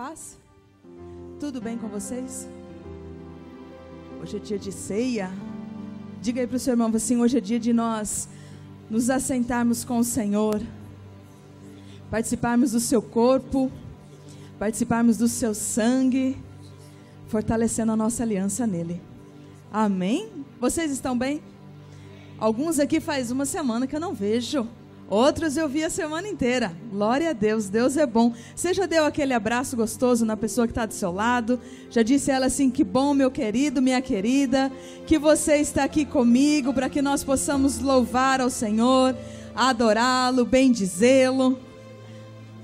paz? Tudo bem com vocês? Hoje é dia de ceia. Diga aí para o seu irmão assim: hoje é dia de nós nos assentarmos com o Senhor, participarmos do seu corpo, participarmos do seu sangue, fortalecendo a nossa aliança nele. Amém? Vocês estão bem? Alguns aqui faz uma semana que eu não vejo. Outros eu vi a semana inteira. Glória a Deus, Deus é bom. Você já deu aquele abraço gostoso na pessoa que está do seu lado? Já disse a ela assim: que bom, meu querido, minha querida, que você está aqui comigo para que nós possamos louvar ao Senhor, adorá-lo, bendizê-lo.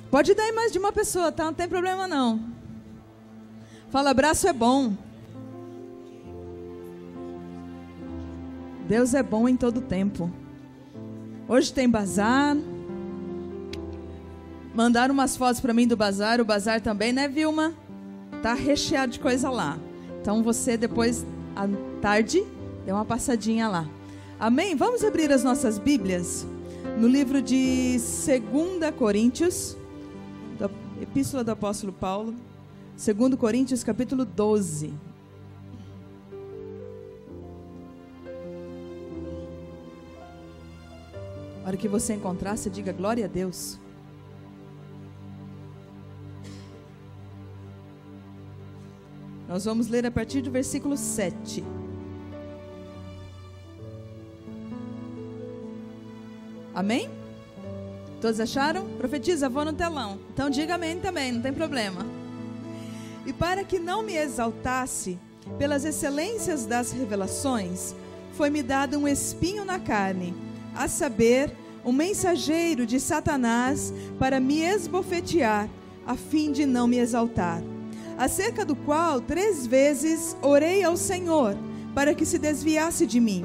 Pode dar em mais de uma pessoa, tá? Não tem problema não. Fala, abraço é bom. Deus é bom em todo tempo. Hoje tem bazar. Mandaram umas fotos para mim do bazar. O bazar também, né, Vilma? Tá recheado de coisa lá. Então você depois, à tarde, dê uma passadinha lá. Amém? Vamos abrir as nossas Bíblias no livro de 2 Coríntios, da Epístola do Apóstolo Paulo. 2 Coríntios, capítulo 12. A hora que você encontrar, você diga glória a Deus. Nós vamos ler a partir do versículo 7. Amém? Todos acharam? Profetiza, vou no telão. Então diga amém também, não tem problema. E para que não me exaltasse pelas excelências das revelações, foi-me dado um espinho na carne, a saber, um mensageiro de Satanás para me esbofetear, a fim de não me exaltar. Acerca do qual 3 vezes orei ao Senhor, para que se desviasse de mim.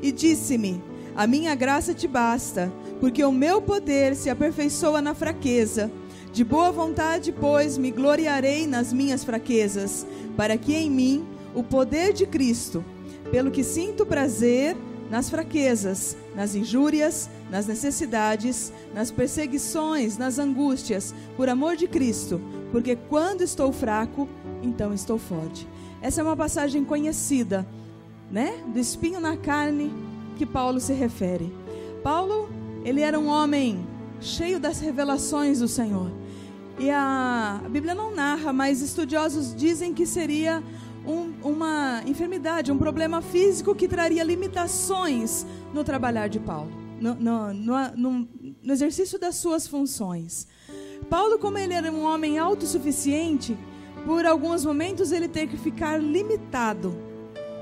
E disse-me: a minha graça te basta, porque o meu poder se aperfeiçoa na fraqueza. De boa vontade, pois, me gloriarei nas minhas fraquezas, para que em mim o poder de Cristo, pelo que sinto prazer nas fraquezas, nas injúrias, nas necessidades, nas perseguições, nas angústias, por amor de Cristo, porque quando estou fraco, então estou forte. Essa é uma passagem conhecida, né? Do espinho na carne que Paulo se refere. Paulo, ele era um homem cheio das revelações do Senhor. E a Bíblia não narra, mas estudiosos dizem que seria uma enfermidade, um problema físico que traria limitações no trabalhar de Paulo, no exercício das suas funções. Paulo, como ele era um homem autossuficiente, por alguns momentos ele teve que ficar limitado.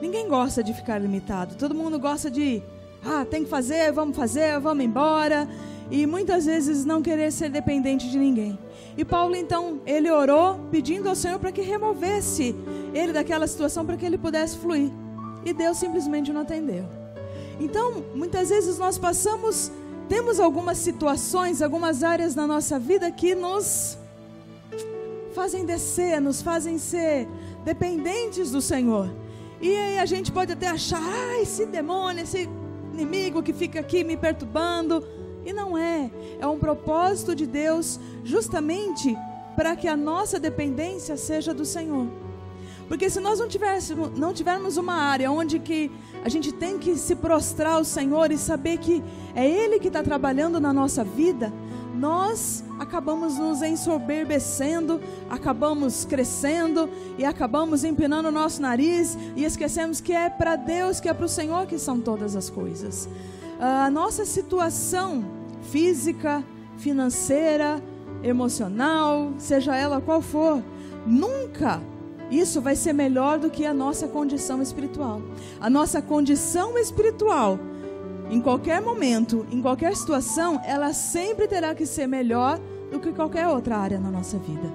Ninguém gosta de ficar limitado, todo mundo gosta de, tem que fazer, vamos embora, e muitas vezes não querer ser dependente de ninguém. E Paulo então, ele orou pedindo ao Senhor para que removesse ele daquela situação, para que ele pudesse fluir, e Deus simplesmente não atendeu. Então, muitas vezes nós temos algumas situações, algumas áreas na nossa vida que nos fazem descer, nos fazem ser dependentes do Senhor. E aí a gente pode até achar, esse demônio, esse inimigo que fica aqui me perturbando. E não é um propósito de Deus justamente para que a nossa dependência seja do Senhor. Porque se nós não tivermos uma área onde que a gente tem que se prostrar ao Senhor e saber que é Ele que está trabalhando na nossa vida, nós acabamos nos ensoberbecendo, acabamos crescendo e acabamos empinando o nosso nariz e esquecemos que é para Deus, que é para o Senhor que são todas as coisas. A nossa situação física, financeira, emocional, seja ela qual for, nunca isso vai ser melhor do que a nossa condição espiritual. A nossa condição espiritual, em qualquer momento, em qualquer situação, ela sempre terá que ser melhor do que qualquer outra área na nossa vida.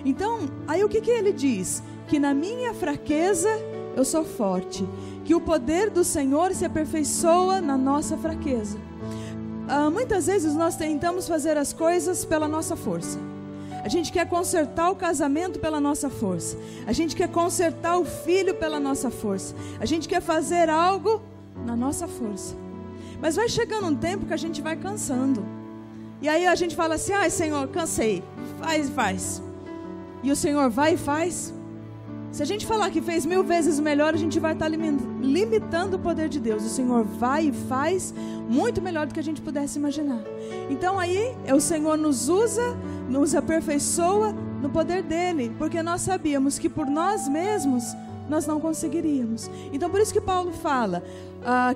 Então, aí o que ele diz? Que na minha fraqueza eu sou forte, que o poder do Senhor se aperfeiçoa na nossa fraqueza. Muitas vezes nós tentamos fazer as coisas pela nossa força. A gente quer consertar o casamento pela nossa força. A gente quer consertar o filho pela nossa força. A gente quer fazer algo na nossa força. Mas vai chegando um tempo que a gente vai cansando. E aí a gente fala assim: Senhor, cansei. Faz. e o Senhor vai e faz, se a gente falar que fez 1000 vezes melhor, a gente vai estar limitando o poder de Deus. O Senhor vai e faz muito melhor do que a gente pudesse imaginar. Então aí o Senhor nos usa, nos aperfeiçoa no poder dele, porque nós sabíamos que por nós mesmos nós não conseguiríamos. Então por isso que Paulo fala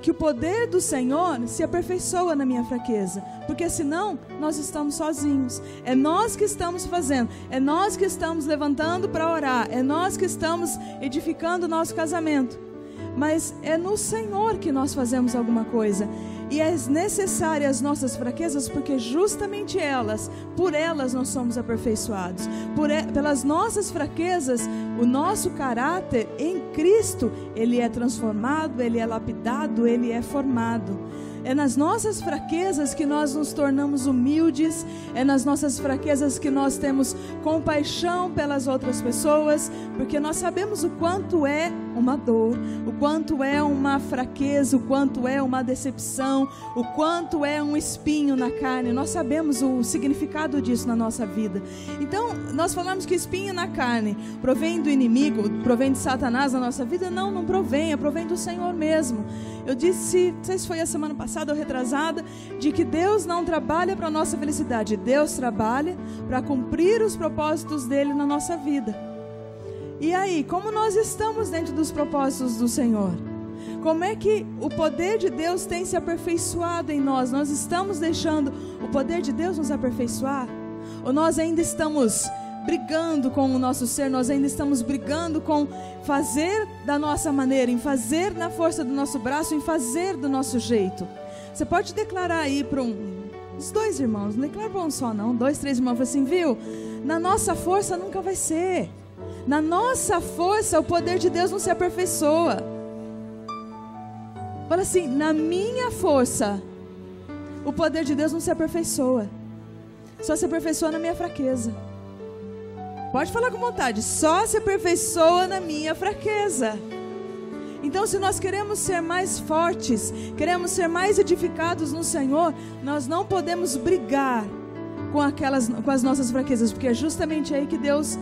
que o poder do Senhor se aperfeiçoa na minha fraqueza, porque senão nós estamos sozinhos. É nós que estamos fazendo, é nós que estamos levantando para orar, é nós que estamos edificando o nosso casamento, mas é no Senhor que nós fazemos alguma coisa. E é necessárias as nossas fraquezas, porque justamente por elas nós somos aperfeiçoados. Pelas nossas fraquezas, o nosso caráter em Cristo, ele é transformado, ele é lapidado, ele é formado. É nas nossas fraquezas que nós nos tornamos humildes, é nas nossas fraquezas que nós temos compaixão pelas outras pessoas, porque nós sabemos o quanto é uma dor, o quanto é uma fraqueza, o quanto é uma decepção, o quanto é um espinho na carne. Nós sabemos o significado disso na nossa vida. Então, nós falamos que espinho na carne provém do inimigo, provém de Satanás na nossa vida. Não provém, provém do Senhor mesmo. Eu disse, não sei se foi a semana passada ou retrasada, de que Deus não trabalha para a nossa felicidade, Deus trabalha para cumprir os propósitos dele na nossa vida. E aí, como nós estamos dentro dos propósitos do Senhor? Como é que o poder de Deus tem se aperfeiçoado em nós? Nós estamos deixando o poder de Deus nos aperfeiçoar? Ou nós ainda estamos brigando com o nosso ser, nós ainda estamos brigando com fazer da nossa maneira, em fazer na força do nosso braço, em fazer do nosso jeito? Você pode declarar aí para os 2 irmãos, não declara para um só não, 2, 3 irmãos, assim, viu? Na nossa força nunca vai ser. Na nossa força o poder de Deus não se aperfeiçoa. Fala assim, na minha força o poder de Deus não se aperfeiçoa. Só se aperfeiçoa na minha fraqueza. Pode falar com vontade, só se aperfeiçoa na minha fraqueza. Então, se nós queremos ser mais fortes, queremos ser mais edificados no Senhor, nós não podemos brigar com as nossas fraquezas, porque é justamente aí que Deus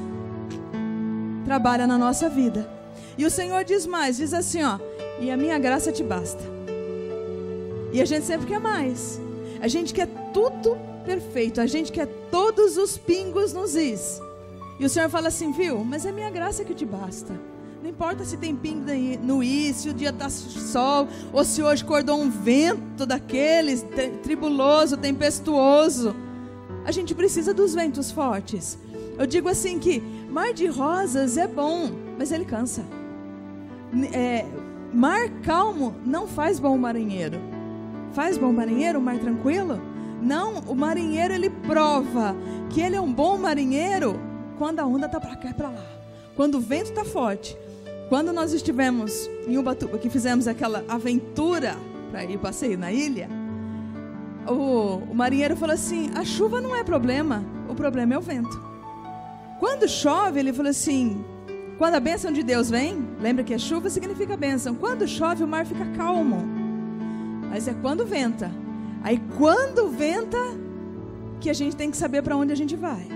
trabalha na nossa vida. E o Senhor diz mais, diz assim, ó, e a minha graça te basta. E a gente sempre quer mais. A gente quer tudo perfeito, a gente quer todos os pingos nos is. E o Senhor fala assim, viu, mas é minha graça que te basta. Não importa se tem pingo no i, se o dia está sol, ou se hoje acordou um vento daqueles tribuloso, tempestuoso. A gente precisa dos ventos fortes. Eu digo assim que mar de rosas é bom, mas ele cansa. Mar calmo não faz bom marinheiro. Faz bom marinheiro, um mar tranquilo? Não, o marinheiro ele prova que ele é um bom marinheiro quando a onda está para cá e para lá. Quando o vento está forte. Quando nós estivemos em Ubatuba, que fizemos aquela aventura para ir passeio na ilha, o marinheiro falou assim, a chuva não é problema, o problema é o vento. Quando chove, ele falou assim, quando a bênção de Deus vem, lembra que a chuva significa bênção. Quando chove, o mar fica calmo. Mas é quando venta. Aí quando venta, que a gente tem que saber para onde a gente vai.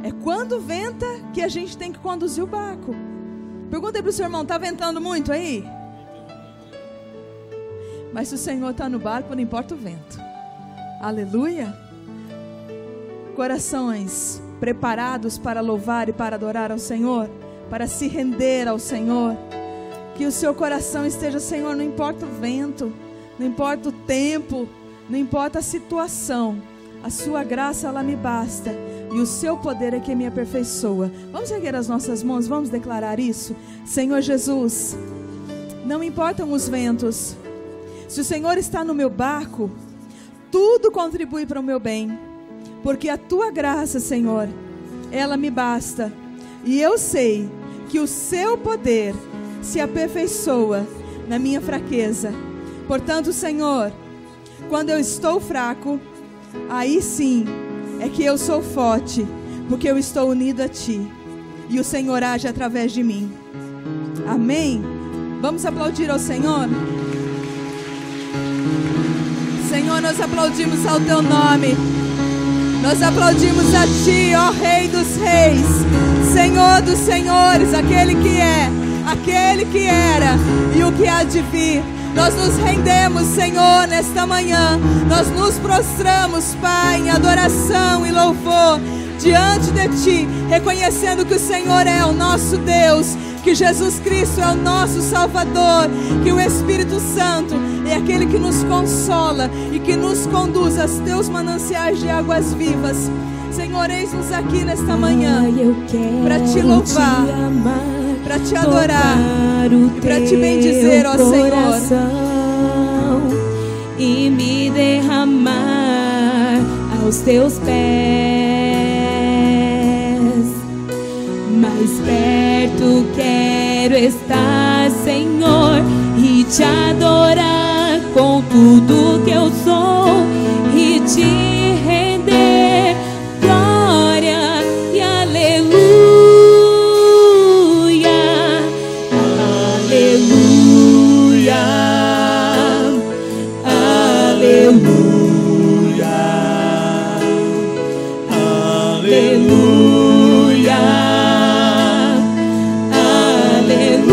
É quando venta que a gente tem que conduzir o barco. Pergunta aí para o seu irmão, está ventando muito aí? Mas se o Senhor está no barco, não importa o vento. Aleluia. Corações preparados para louvar e para adorar ao Senhor, para se render ao Senhor. Que o seu coração esteja, Senhor, não importa o vento, não importa o tempo, não importa a situação. A sua graça, ela me basta. E o seu poder é que me aperfeiçoa. Vamos erguer as nossas mãos, vamos declarar isso. Senhor Jesus, não importam os ventos. Se o Senhor está no meu barco, tudo contribui para o meu bem. Porque a tua graça, Senhor, ela me basta. E eu sei que o seu poder se aperfeiçoa na minha fraqueza. Portanto, Senhor, quando eu estou fraco, aí sim é que eu sou forte, porque eu estou unido a Ti, e o Senhor age através de mim. Amém? Vamos aplaudir ao Senhor? Senhor, nós aplaudimos ao Teu nome. Nós aplaudimos a Ti, ó Rei dos Reis, Senhor dos Senhores, aquele que é, aquele que era e o que há de vir. Nós nos rendemos, Senhor, nesta manhã. Nós nos prostramos, Pai, em adoração e louvor diante de Ti, reconhecendo que o Senhor é o nosso Deus, que Jesus Cristo é o nosso Salvador, que o Espírito Santo é aquele que nos consola e que nos conduz aos Teus mananciais de águas vivas. Senhor, eis-nos aqui nesta manhã para Te louvar, para Te adorar e para Te bendizer, ó Senhor, e me derramar aos Teus pés. Mais perto quero estar, Senhor, e Te adorar com tudo que eu sou e Te render glória e aleluia, aleluia, aleluia, aleluia, aleluia.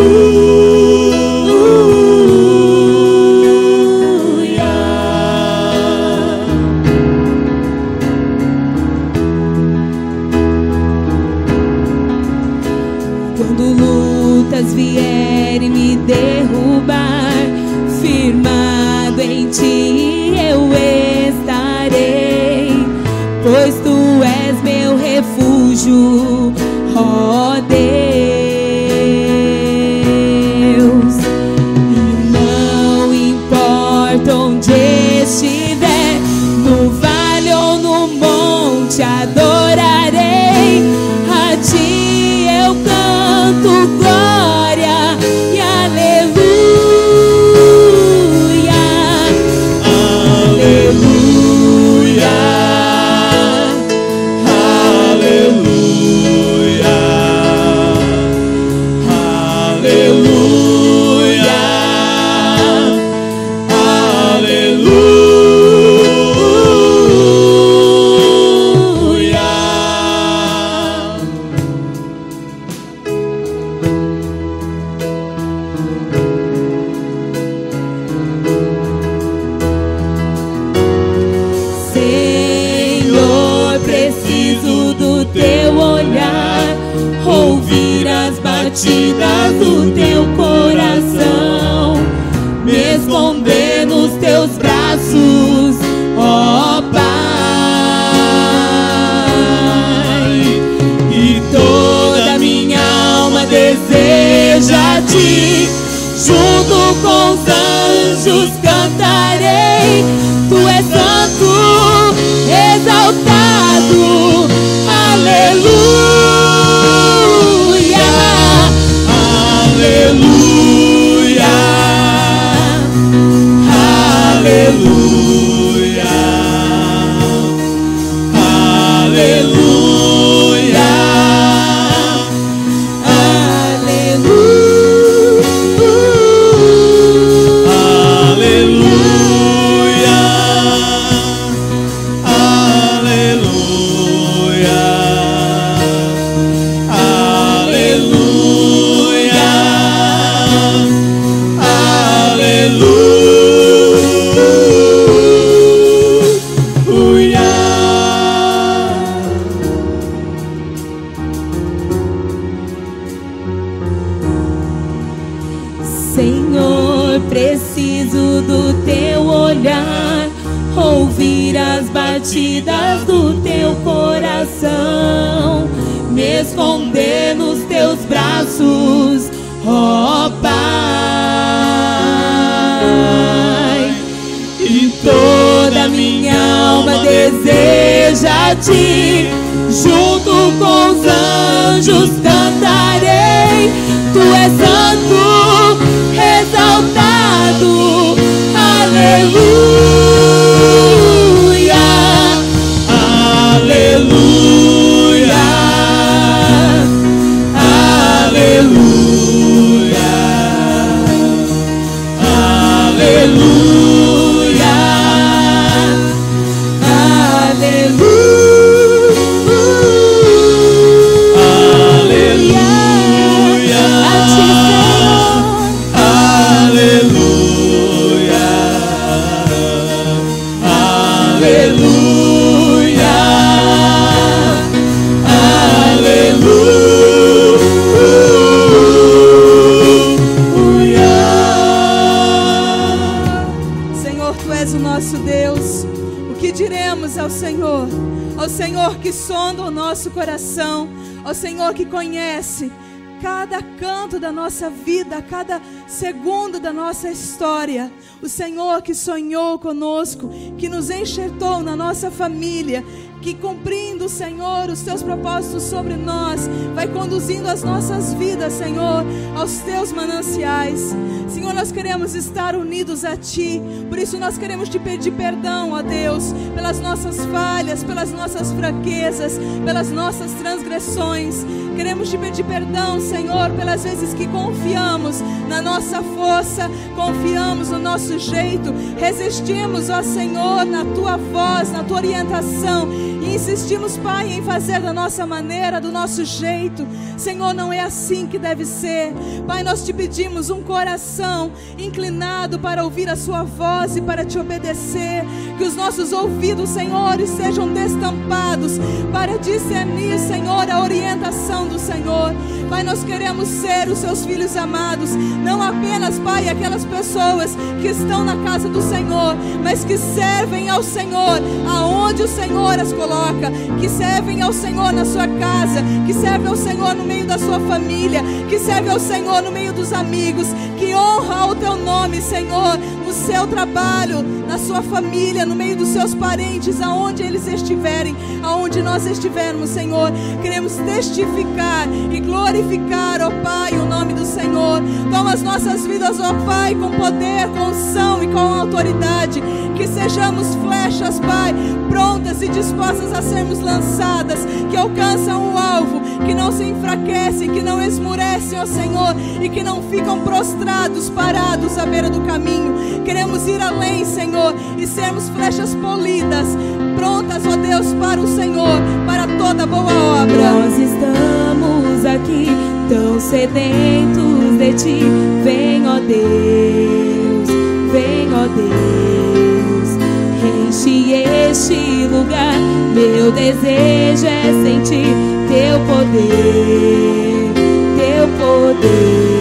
Vierem me derrubar, firmado em Ti eu estarei, pois Tu és meu refúgio, ó Deus. E não importa onde estiver, no vale ou no monte, adorarei a Ti, eu canto glória e aleluia, aleluia, aleluia, aleluia, Senhor, preciso do Teu olhar, ouvir as batidas do Teu coração, me esconder nos Teus braços, ó Pai. E toda minha alma deseja a Ti, junto com os anjos cantarei, Tu és santo, exaltado, aleluia, aleluia, aleluia, aleluia, Senhor, preciso do Teu olhar, ouvir as batidas do Teu coração, me esconder nos Teus braços, ó Pai. E toda minha alma deseja a Ti, junto com os anjos cantarei, Tu és santo, exaltado, aleluia, aleluia, aleluia, aleluia, aleluia. nosso Deus? O que diremos ao Senhor? Ao Senhor que sonda o nosso coração, ao Senhor que conhece cada canto da nossa vida, cada segundo da nossa história. O Senhor que sonhou conosco, que nos enxertou na nossa família, que cumprindo, Senhor, os Teus propósitos sobre nós, vai conduzindo as nossas vidas, Senhor, aos Teus mananciais. Senhor, nós queremos estar unidos a Ti, por isso nós queremos Te pedir perdão, ó Deus, pelas nossas falhas, pelas nossas fraquezas, pelas nossas transgressões. Queremos Te pedir perdão, Senhor, pelas vezes que confiamos na nossa força, confiamos no nosso jeito, resistimos, ó Senhor, na Tua voz, na Tua orientação, e insistimos, Pai, em fazer da nossa maneira, do nosso jeito. Senhor, não é assim que deve ser. Pai, nós Te pedimos um coração inclinado para ouvir a Sua voz e para Te obedecer. Que os nossos ouvidos, Senhor, sejam destampados para discernir, Senhor, a orientação do Senhor. Pai, nós queremos ser os Seus filhos amados, não apenas, Pai, aquelas pessoas que estão na casa do Senhor, mas que servem ao Senhor aonde o Senhor as coloca, que servem ao Senhor na sua casa, que servem ao Senhor no meio da sua família, que servem ao Senhor no meio dos amigos, que honra o Teu nome, Senhor, no seu trabalho, na sua família, no meio dos seus parentes, aonde eles estiverem, aonde nós estivermos, Senhor. Queremos testificar e glorificar, ó Pai, o nome do Senhor. Toma as nossas vidas, ó Pai, com poder, com unção e com autoridade. Que sejamos flechas, Pai, prontas e dispostas a sermos lançadas, que alcançam o alvo, que não se enfraquecem, que não esmurecem, ó Senhor, e que não ficam prostrados, parados à beira do caminho. Queremos ir além, Senhor, e sermos flechas polidas, prontas, ó Deus, para o Senhor, para toda boa obra. Nós estamos aqui tão sedentos de Ti. Vem, ó Deus, vem, ó Deus, enche este lugar. Meu desejo é sentir Teu poder, Teu poder.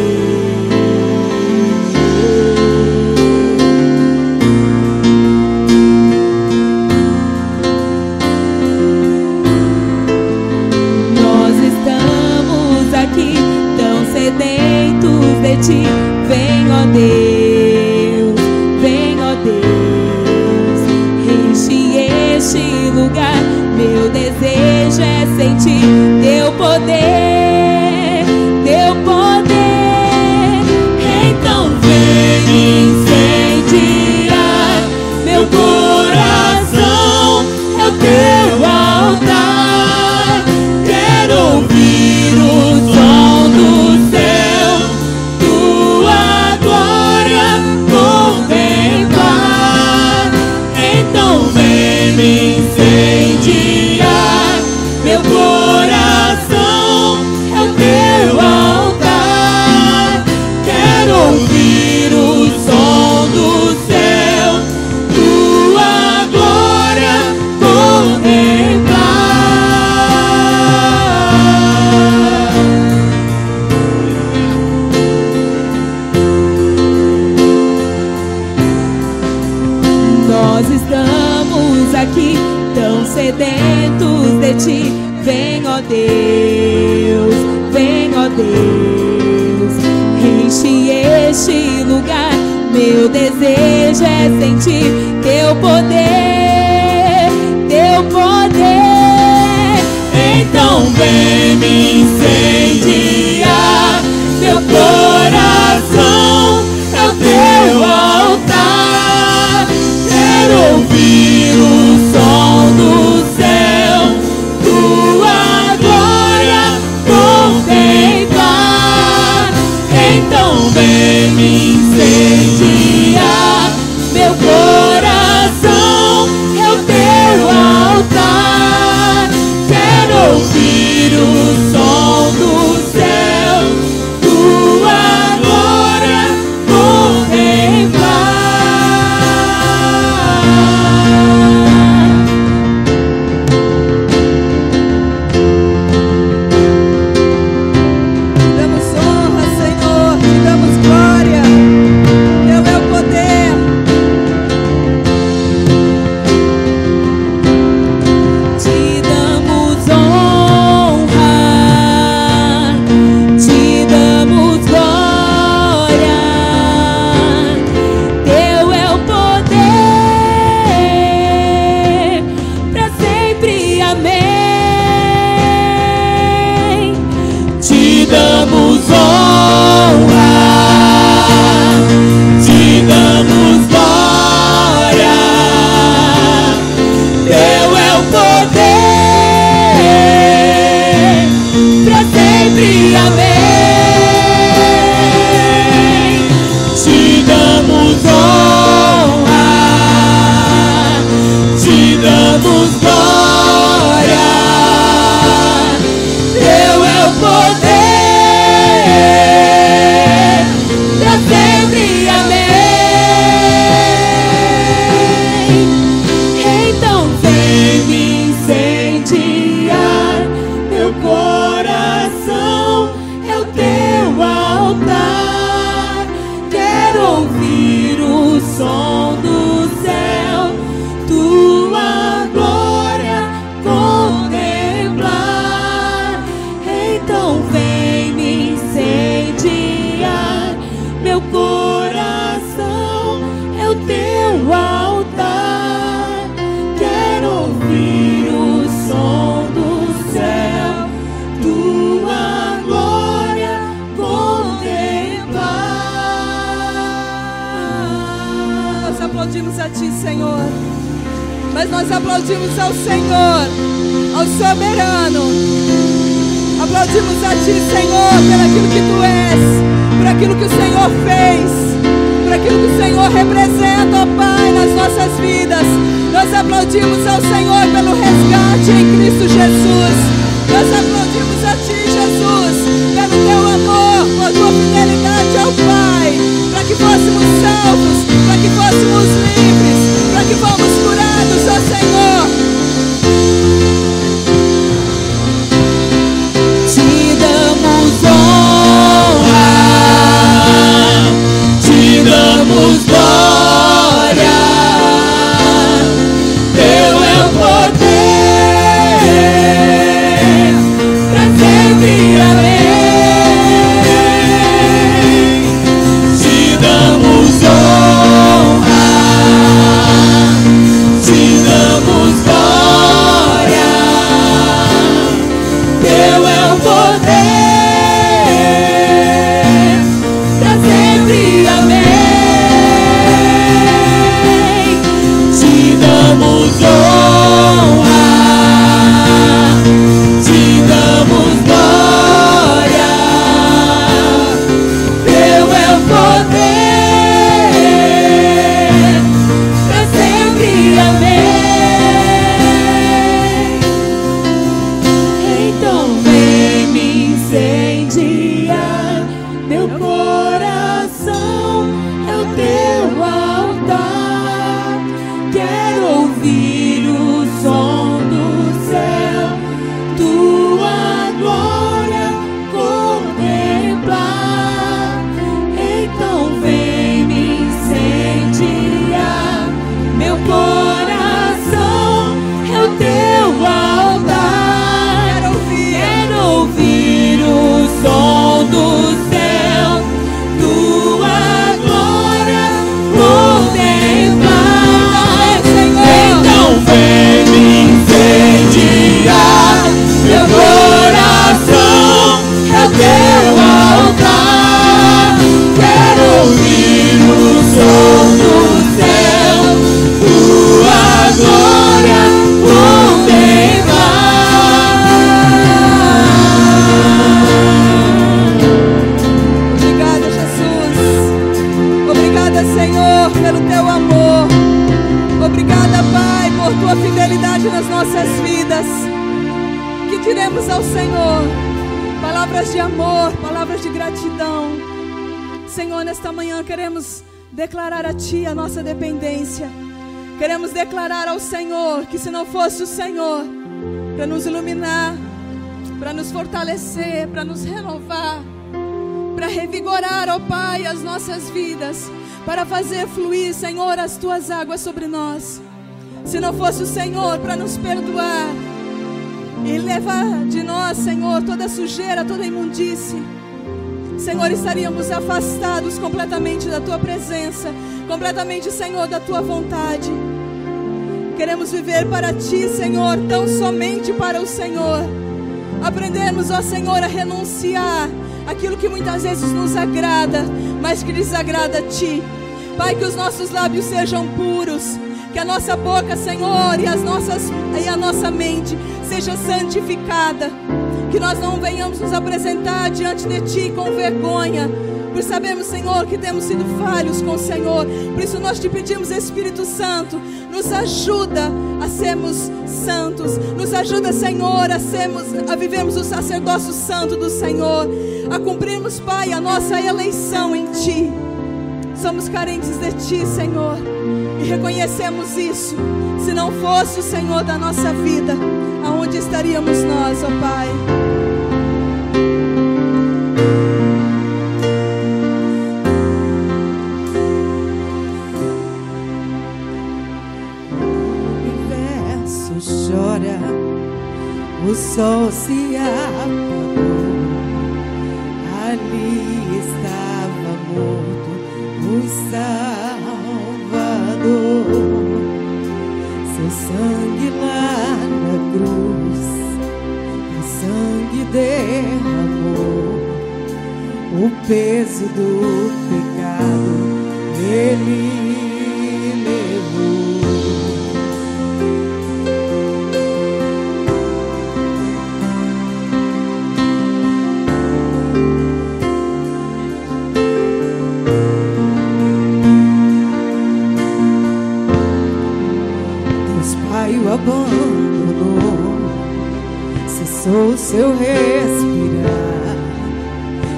Sedentos de Ti, vem, ó Deus, vem, ó Deus, enche este lugar. Meu desejo é sentir Teu poder, Teu poder. Então vem incendiar meu coração, é o Teu altar. Quero ouvir o som do céu, Tua glória contemplar. Então vem me incendiar meu coração, é o Teu altar. Quero ouvir o som do céu, Tua glória contemplar. Nós estamos aqui tão sedentos de Ti. Vem, ó Deus, vem, ó Deus, enche este lugar. Meu desejo é sentir Teu poder, Teu poder. Então vem me incendiar meu coração, é o Teu altar. Quero ouvir o som do céu, Tua glória contemplar. Então vem me incendiar meu coração, é o Teu altar. Quero ouvir o som do céu, Tua glória contemplar. Te damos honra, Senhor, te damos glória. som do céu, tua glória contemplar. Então vem me incendiar, meu coração é o teu altar. Quero ouvir o som do céu, tua glória contemplar. Nós aplaudimos a Ti, Senhor, mas nós aplaudimos ao Senhor, ao soberano. Aplaudimos a Ti, Senhor, por aquilo que Tu és, por aquilo que o Senhor fez, por aquilo que o Senhor representa, ó Pai, nas nossas vidas. Nós aplaudimos ao Senhor pelo resgate em Cristo Jesus. Nós aplaudimos a Ti, Jesus, pelo Teu amor, por Tua fidelidade ao Pai, para que fôssemos salvos, para que fôssemos livres, para que fôssemos curados, ó Senhor. Te damos honra, te damos glória. Teu é o poder, pra sempre, amém. Te damos honra, te damos glória. Teu é o poder, pra sempre, amém. Te damos honra, te damos glória. Teu é o poder, pra sempre, amém. Então vem me incendiar, meu coração é o teu altar. Quero ouvir o som do céu, tua glória contemplar. Então vem me incendiar, meu coração é o teu altar. Quero ouvir o som do céu, tua glória contemplar. Então vem me incendiar, meu coração é o teu altar. Quero ouvir o som do céu, tua glória contemplar. Obrigada, Jesus. Obrigada, Senhor, pelo Teu amor. Obrigada, Pai, por Tua fidelidade nas nossas vidas. Que diremos ao Senhor? Palavras de amor, palavras de gratidão. Senhor, nesta manhã queremos declarar a Ti a nossa dependência. Queremos declarar ao Senhor que se não fosse o Senhor para nos iluminar, para nos fortalecer, para nos renovar, para revigorar, ó Pai, as nossas vidas, para fazer fluir, Senhor, as Tuas águas sobre nós. Se não fosse o Senhor para nos perdoar e levar de nós, Senhor, toda a sujeira, toda a imundície, Senhor, estaríamos afastados completamente da Tua presença, completamente, Senhor, da Tua vontade. Queremos viver para Ti, Senhor, tão somente para o Senhor. Aprendermos, ó Senhor, a renunciar aquilo que muitas vezes nos agrada, mas que desagrada a Ti. Pai, que os nossos lábios sejam puros, que a nossa boca, Senhor, e a nossa mente seja santificada, que nós não venhamos nos apresentar diante de Ti com vergonha, pois sabemos, Senhor, que temos sido falhos com o Senhor. Por isso nós Te pedimos, Espírito Santo, nos ajuda a sermos santos, nos ajuda, Senhor, a vivermos o sacerdócio santo do Senhor, a cumprirmos, Pai, a nossa eleição em Ti. Somos carentes de Ti, Senhor, e reconhecemos isso. Se não fosse o Senhor da nossa vida, aonde estaríamos nós, ó Pai? o sol se apagou, ali estava morto o Salvador. Seu sangue lá na cruz, o sangue derramou o peso do pecado, ele levou. Deus Pai o abandonou, cessou seu respirar,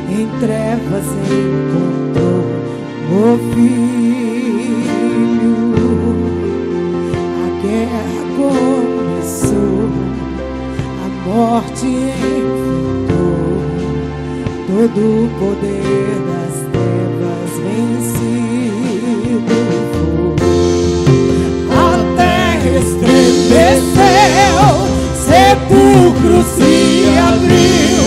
em trevas encontrou o Filho. A guerra começou, a morte enfrentou, todo o poder das trevas vencido foi. A terra estremeceu, sepulcro se abriu,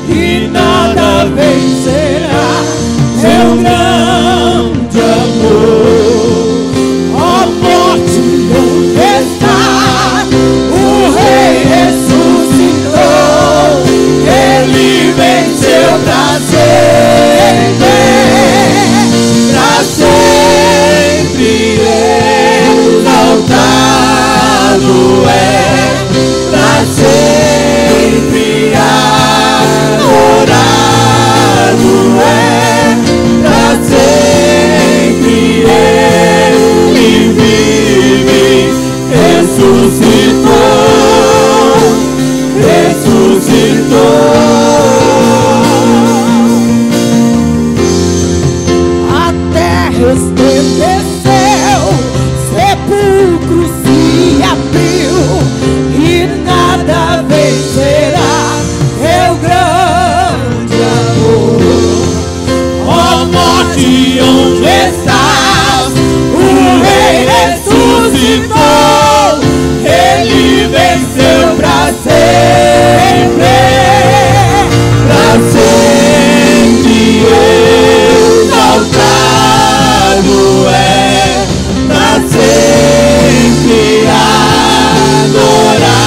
e nada vencerá seu grande amor. Ó morte, onde está? O Rei ressuscitou, ele venceu pra sempre, exaltado é, pra sempre adorado é, pra sempre ele vive, ressuscitou, ressuscitou. A terra estremeceu, sepulcro se abriu, e nada vencerá seu grande amor. Ó morte, onde estás? O Rei ressuscitou, ele venceu pra sempre, exaltado é, pra sempre adorado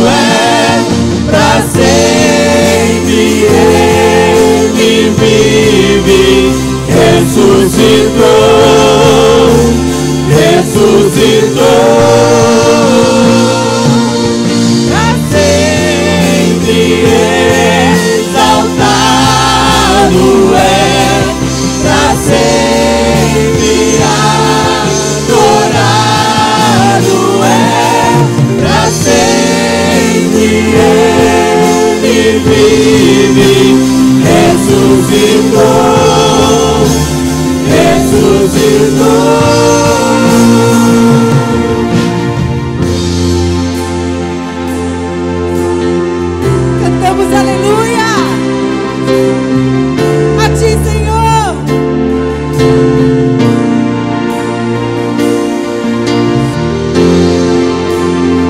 é, pra sempre ele vive, ressuscitou, ressuscitou. Pra sempre exaltado é, pra sempre adorado é, pra sempre ele vive, ressuscitou, ressuscitou. Cantamos aleluia a ti, Senhor.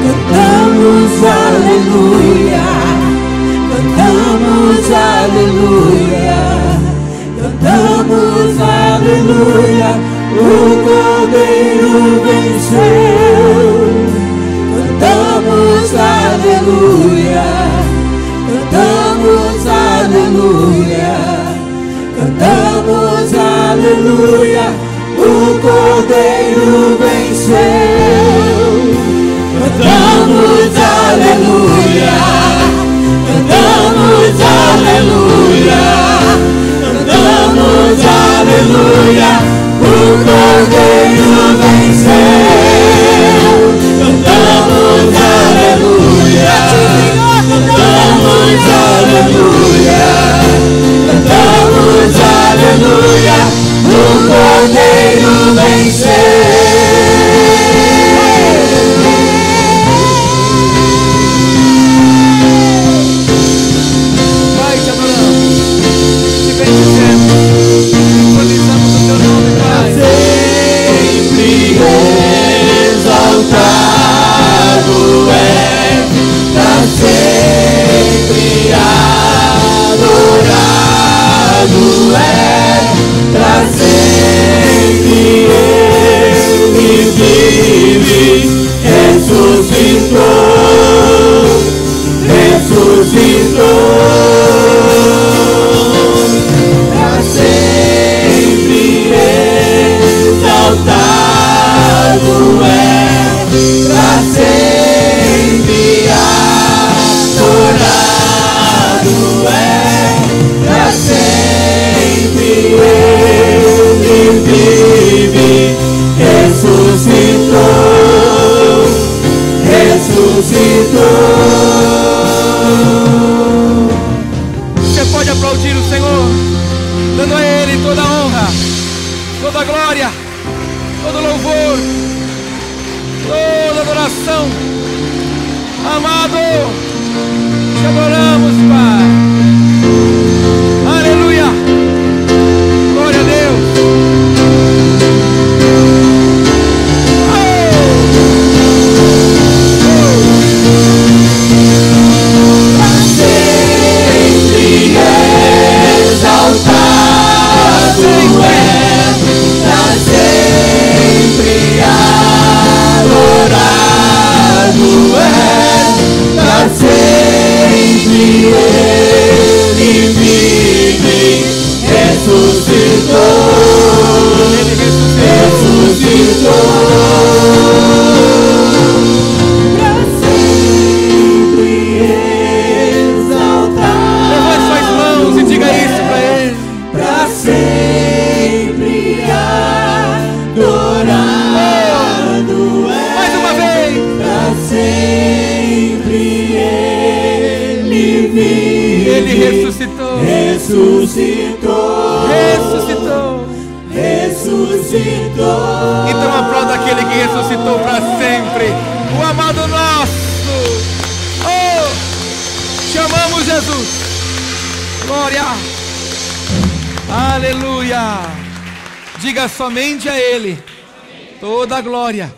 Cantamos aleluia, cantamos aleluia, cantamos aleluia, o Cordeiro venceu. Cantamos aleluia, cantamos aleluia, cantamos aleluia, o Cordeiro venceu. Cantamos aleluia, cantamos aleluia, cantamos aleluia, o Cordeiro venceu. Cantamos aleluia, cantamos toda glória, todo louvor, toda adoração. Amado, te adoramos, Pai. Aleluia. Glória a Deus. Então aplauda aquele que ressuscitou para sempre, o amado nosso. Oh, chamamos Jesus. Glória. Aleluia. Diga somente a Ele toda a glória,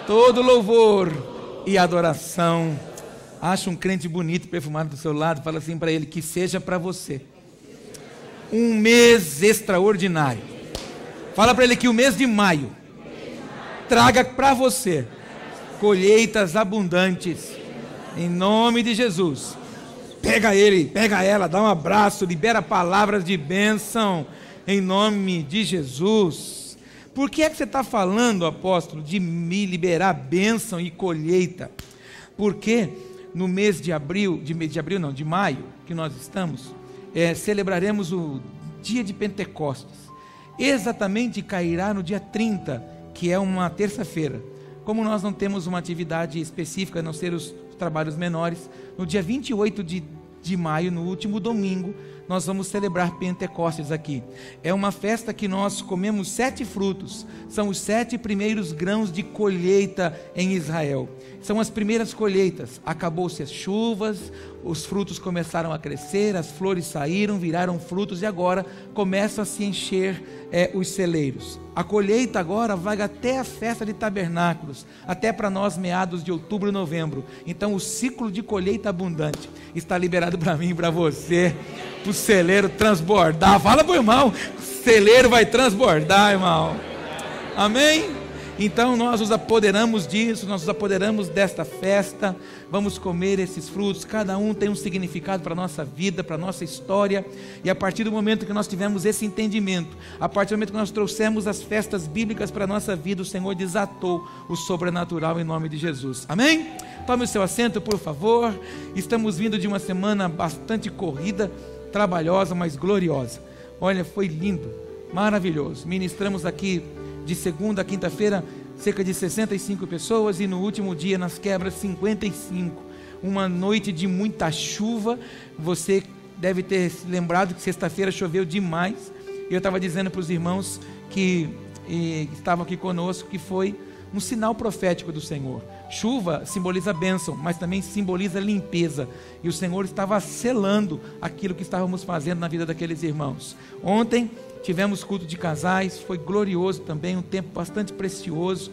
todo louvor e adoração. Acha um crente bonito, perfumado do seu lado, fala assim para ele: que seja para você um mês extraordinário. Fala para ele que o mês de maio traga para você colheitas abundantes, em nome de Jesus. Pega ele, pega ela, dá um abraço, libera palavras de bênção, em nome de Jesus. Por que é que você está falando, apóstolo, de me liberar bênção e colheita? Porque no mês de abril, de maio, que nós estamos, celebraremos o dia de Pentecostes. Exatamente cairá no dia 30, que é uma terça-feira. Como nós não temos uma atividade específica, a não ser os trabalhos menores, no dia 28 de maio, no último domingo, nós vamos celebrar Pentecostes aqui. É uma festa que nós comemos 7 frutos, são os 7 primeiros grãos de colheita em Israel. São as primeiras colheitas. Acabou-se as chuvas, os frutos começaram a crescer, as flores saíram, viraram frutos e agora começam a se encher os celeiros. A colheita agora vai até a festa de tabernáculos, até para nós meados de outubro e novembro. Então o ciclo de colheita abundante está liberado para mim e para você, para o celeiro transbordar. Fala para o irmão, o celeiro vai transbordar, irmão. Amém? Então nós nos apoderamos disso, nós nos apoderamos desta festa, vamos comer esses frutos, cada um tem um significado para a nossa vida, para a nossa história, e a partir do momento que nós tivemos esse entendimento, a partir do momento que nós trouxemos as festas bíblicas para a nossa vida, o Senhor desatou o sobrenatural em nome de Jesus. Amém? Tome o seu assento, por favor. Estamos vindo de uma semana bastante corrida, trabalhosa, mas gloriosa. Olha, foi lindo, maravilhoso. Ministramos aqui de segunda a quinta-feira, cerca de 65 pessoas, e no último dia, nas quebras, 55. Uma noite de muita chuva. Você deve ter se lembrado que sexta-feira choveu demais. Eu estava dizendo para os irmãos que estavam aqui conosco, que foi um sinal profético do Senhor. Chuva simboliza bênção, mas também simboliza limpeza, e o Senhor estava selando aquilo que estávamos fazendo na vida daqueles irmãos. Ontem tivemos culto de casais, foi glorioso também, um tempo bastante precioso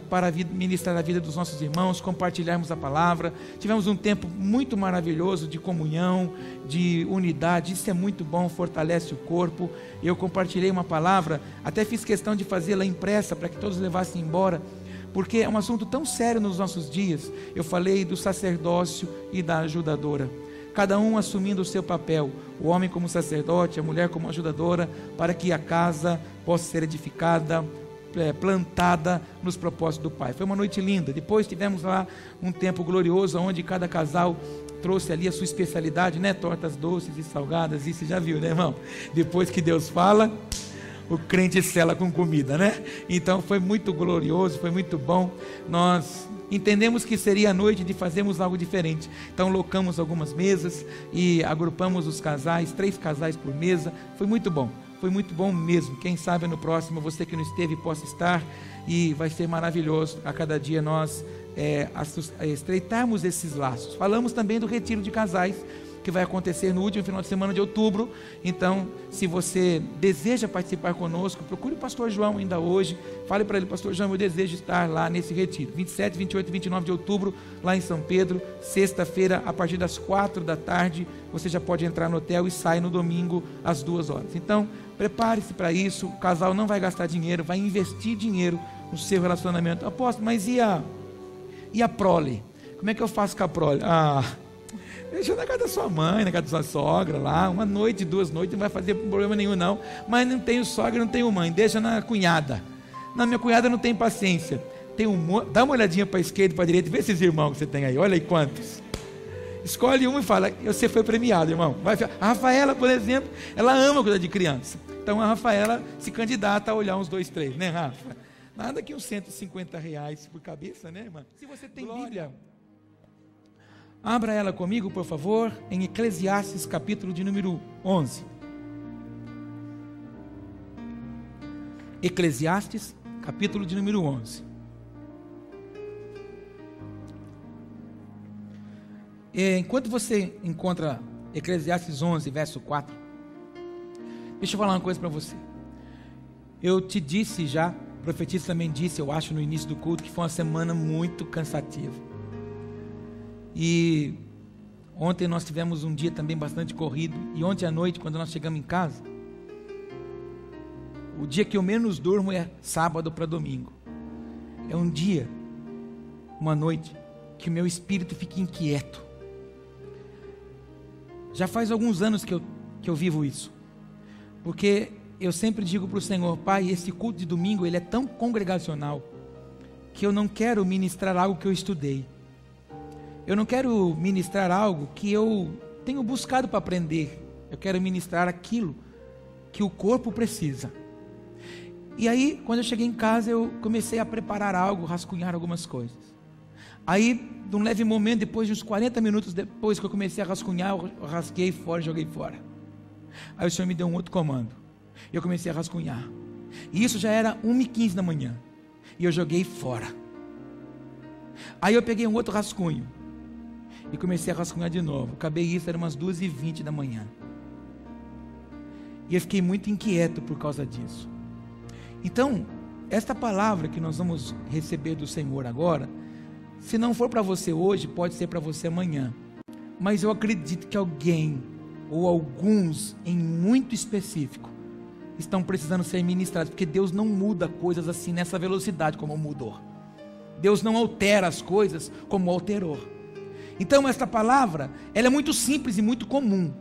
para ministrar a vida dos nossos irmãos, compartilharmos a palavra. Tivemos um tempo muito maravilhoso de comunhão, de unidade. Isso é muito bom, fortalece o corpo. Eu compartilhei uma palavra, até fiz questão de fazê-la impressa para que todos levassem embora, porque é um assunto tão sério nos nossos dias. Eu falei do sacerdócio e da ajudadora, cada um assumindo o seu papel, o homem como sacerdote, a mulher como ajudadora, para que a casa possa ser edificada, plantada nos propósitos do Pai. Foi uma noite linda. Depois tivemos lá um tempo glorioso, onde cada casal trouxe ali a sua especialidade, né? Tortas doces e salgadas. Isso você já viu, né, irmão? Depois que Deus fala, o crente sela com comida, né? Então foi muito glorioso, foi muito bom. Nós entendemos que seria a noite de fazermos algo diferente. Então locamos algumas mesas e agrupamos os casais, 3 casais por mesa. Foi muito bom. foi muito bom mesmo. Quem sabe no próximo, você que não esteve possa estar, e vai ser maravilhoso a cada dia nós estreitarmos esses laços. Falamos também do retiro de casais, que vai acontecer no último final de semana de outubro. Então, se você deseja participar conosco, procure o pastor João ainda hoje, fale para ele: pastor João, eu desejo estar lá nesse retiro, 27, 28 e 29 de outubro, lá em São Pedro, sexta-feira, a partir das 4 da tarde, você já pode entrar no hotel e sai no domingo às 2 horas. Então, prepare-se para isso. O casal não vai gastar dinheiro, vai investir dinheiro no seu relacionamento. Apóstolo, mas e a prole? Como é que eu faço com a prole? Deixa na casa da sua mãe, na casa da sua sogra lá, 1 noite, 2 noites, não vai fazer problema nenhum não. Mas não tenho sogra, não tenho mãe, deixa na cunhada. Na minha cunhada não tem paciência. Dá uma olhadinha para a esquerda e para a direita, vê esses irmãos que você tem aí, olha aí quantos. Escolhe um e fala: você foi premiado, irmão. A Rafaela, por exemplo, ela ama cuidar de criança. Então a Rafaela se candidata a olhar uns 2, 3, né, Rafa? Nada que uns R$150 por cabeça, né, irmã? Se você tem Bíblia, abra ela comigo, por favor, em Eclesiastes, capítulo de número 11. Eclesiastes, capítulo de número 11. Enquanto você encontra Eclesiastes 11, verso 4, deixa eu falar uma coisa para você. Eu te disse já, o profetista também disse, eu acho, no início do culto, que foi uma semana muito cansativa. E ontem nós tivemos um dia também bastante corrido. E ontem à noite, quando nós chegamos em casa, o dia que eu menos durmo é sábado para domingo. É um dia, uma noite, que o meu espírito fica inquieto. Já faz alguns anos que eu vivo isso. Porque eu sempre digo para o Senhor: Pai, esse culto de domingo ele é tão congregacional que eu não quero ministrar algo que eu estudei. Eu não quero ministrar algo que eu tenho buscado para aprender. Eu quero ministrar aquilo que o corpo precisa. E aí, quando eu cheguei em casa, eu comecei a preparar algo, rascunhar algumas coisas. Aí, num leve momento, depois de uns 40 minutos depois que eu comecei a rascunhar, eu rasguei fora e joguei fora. Aí o Senhor me deu um outro comando. Eu comecei a rascunhar. E isso já era 1h15 da manhã. E eu joguei fora. Aí eu peguei um outro rascunho e comecei a rascunhar de novo. Acabei isso, era umas 2h20 da manhã. E eu fiquei muito inquieto por causa disso. Então, esta palavra que nós vamos receber do Senhor agora, se não for para você hoje, pode ser para você amanhã. Mas eu acredito que alguém, ou alguns em muito específico, estão precisando ser ministrados, porque Deus não muda coisas assim nessa velocidade como mudou. Deus não altera as coisas como alterou. Então esta palavra, ela é muito simples e muito comum,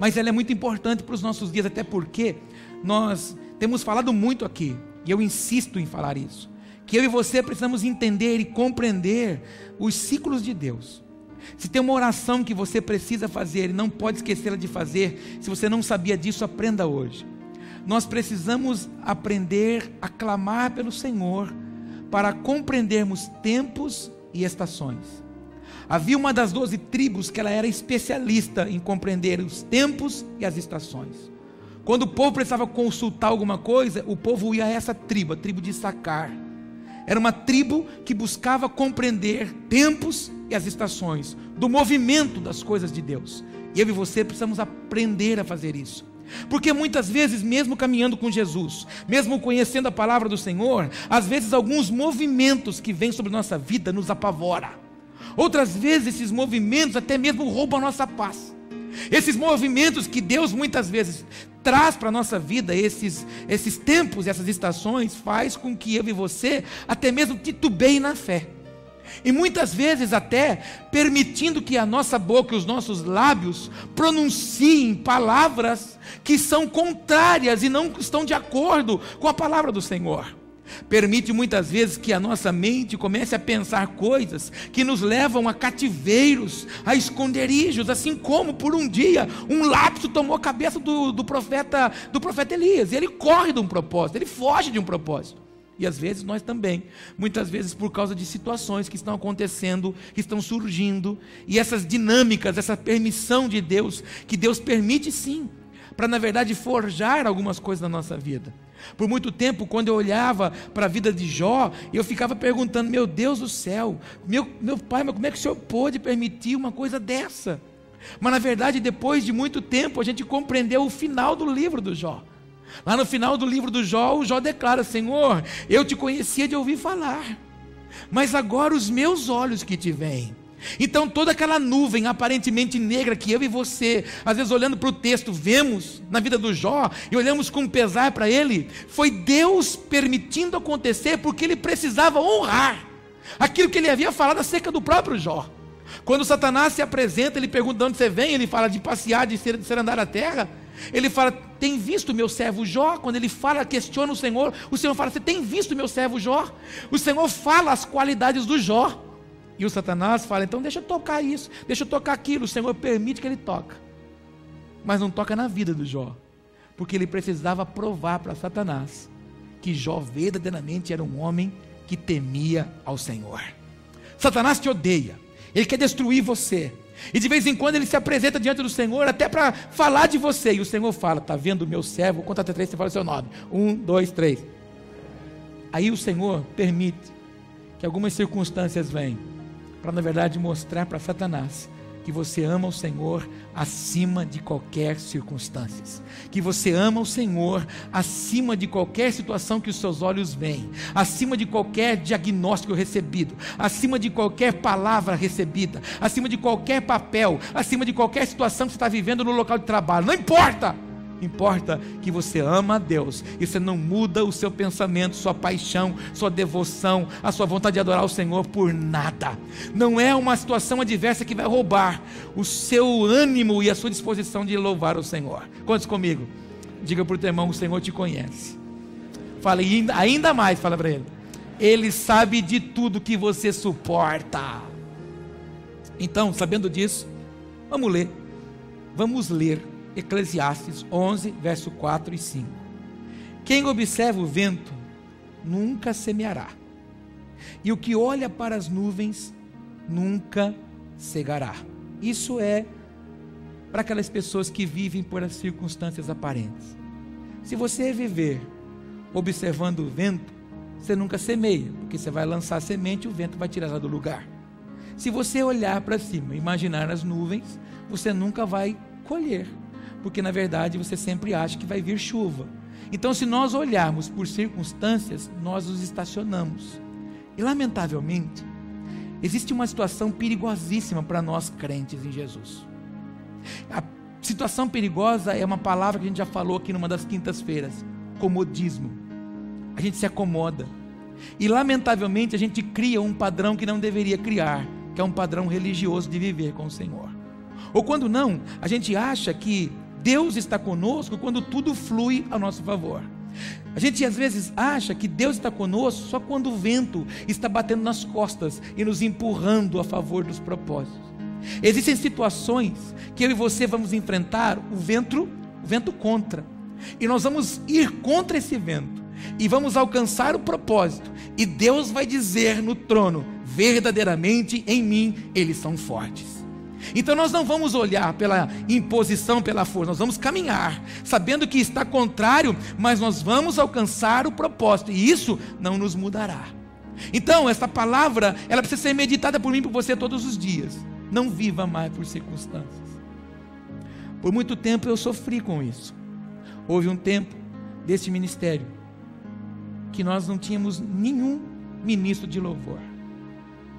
mas ela é muito importante para os nossos dias, até porque nós temos falado muito aqui, e eu insisto em falar isso, que eu e você precisamos entender e compreender os ciclos de Deus. Se tem uma oração que você precisa fazer e não pode esquecê-la de fazer, se você não sabia disso, aprenda hoje. Nós precisamos aprender a clamar pelo Senhor para compreendermos tempos e estações. Havia uma das 12 tribos que ela era especialista em compreender os tempos e as estações. Quando o povo precisava consultar alguma coisa, o povo ia a essa tribo, a tribo de Issacar. Era uma tribo que buscava compreender tempos e as estações, do movimento das coisas de Deus. E eu e você precisamos aprender a fazer isso. Porque muitas vezes, mesmo caminhando com Jesus, mesmo conhecendo a palavra do Senhor, às vezes alguns movimentos que vêm sobre nossa vida nos apavora. Outras vezes esses movimentos até mesmo roubam a nossa paz. Esses movimentos que Deus muitas vezes traz para a nossa vida, esses tempos, essas estações, faz com que eu e você até mesmo titubeiem na fé. E muitas vezes até permitindo que a nossa boca e os nossos lábios pronunciem palavras que são contrárias e não estão de acordo com a palavra do Senhor. Permite muitas vezes que a nossa mente comece a pensar coisas que nos levam a cativeiros, a esconderijos, assim como por um dia um lapso tomou a cabeça do profeta Elias, e ele corre de um propósito, ele foge de um propósito. E às vezes nós também, muitas vezes por causa de situações que estão acontecendo, que estão surgindo, e essas dinâmicas, essa permissão de Deus, que Deus permite sim, para, na verdade, forjar algumas coisas na nossa vida. Por muito tempo, quando eu olhava para a vida de Jó, eu ficava perguntando: meu Deus do céu, meu pai, mas como é que o Senhor pôde permitir uma coisa dessa? Mas, na verdade, depois de muito tempo, a gente compreendeu o final do livro do Jó. Lá no final do livro do Jó, o Jó declara: Senhor, eu te conhecia de ouvir falar, mas agora os meus olhos que te veem. Então toda aquela nuvem aparentemente negra que eu e você, às vezes olhando para o texto, vemos na vida do Jó e olhamos com pesar para ele, foi Deus permitindo acontecer, porque ele precisava honrar aquilo que ele havia falado acerca do próprio Jó. Quando Satanás se apresenta, ele pergunta: de onde você vem? Ele fala de passear, de ser andar a terra. Ele fala: tem visto meu servo Jó? Quando ele fala, questiona o Senhor fala: você tem visto meu servo Jó? O Senhor fala as qualidades do Jó. E o Satanás fala: então deixa eu tocar isso, deixa eu tocar aquilo. O Senhor permite que ele toque, mas não toca na vida do Jó, porque ele precisava provar para Satanás que Jó verdadeiramente era um homem que temia ao Senhor. Satanás te odeia, ele quer destruir você, e de vez em quando ele se apresenta diante do Senhor até para falar de você, e o Senhor fala: está vendo o meu servo? Conta até 3, você fala o seu nome, 1, 2, 3. Aí o Senhor permite que algumas circunstâncias venham para, na verdade, mostrar para Satanás que você ama o Senhor acima de qualquer circunstância, que você ama o Senhor acima de qualquer situação que os seus olhos veem, acima de qualquer diagnóstico recebido, acima de qualquer palavra recebida, acima de qualquer papel, acima de qualquer situação que você está vivendo no local de trabalho. Não importa. Importa que você ama a Deus, e você não muda o seu pensamento, sua paixão, sua devoção, a sua vontade de adorar o Senhor por nada. Não é uma situação adversa que vai roubar o seu ânimo e a sua disposição de louvar o Senhor. Quantos comigo? Diga para o teu irmão: o Senhor te conhece. Fale ainda mais, fala para ele: Ele sabe de tudo que você suporta. Então, sabendo disso, vamos ler Eclesiastes 11, verso 4 e 5. Quem observa o vento nunca semeará, e o que olha para as nuvens nunca cegará. Isso é para aquelas pessoas que vivem por as circunstâncias aparentes. Se você viver observando o vento, você nunca semeia, porque você vai lançar a semente e o vento vai tirar ela do lugar. Se você olhar para cima e imaginar as nuvens, você nunca vai colher, porque na verdade você sempre acha que vai vir chuva. Então, se nós olharmos por circunstâncias, nós os estacionamos. E lamentavelmente, existe uma situação perigosíssima para nós crentes em Jesus. A situação perigosa é uma palavra que a gente já falou aqui numa das quintas-feiras: comodismo. A gente se acomoda, e lamentavelmente a gente cria um padrão que não deveria criar, que é um padrão religioso de viver com o Senhor. Ou quando não, a gente acha que Deus está conosco quando tudo flui a nosso favor. A gente às vezes acha que Deus está conosco só quando o vento está batendo nas costas e nos empurrando a favor dos propósitos. Existem situações que eu e você vamos enfrentar o vento contra, e nós vamos ir contra esse vento e vamos alcançar o propósito, e Deus vai dizer no trono: verdadeiramente em mim eles são fortes. Então nós não vamos olhar pela imposição, pela força, nós vamos caminhar, sabendo que está contrário, mas nós vamos alcançar o propósito, e isso não nos mudará. Então essa palavra, ela precisa ser meditada por mim e por você todos os dias. Não viva mais por circunstâncias. Por muito tempo eu sofri com isso. Houve um tempo deste ministério que nós não tínhamos nenhum ministro de louvor,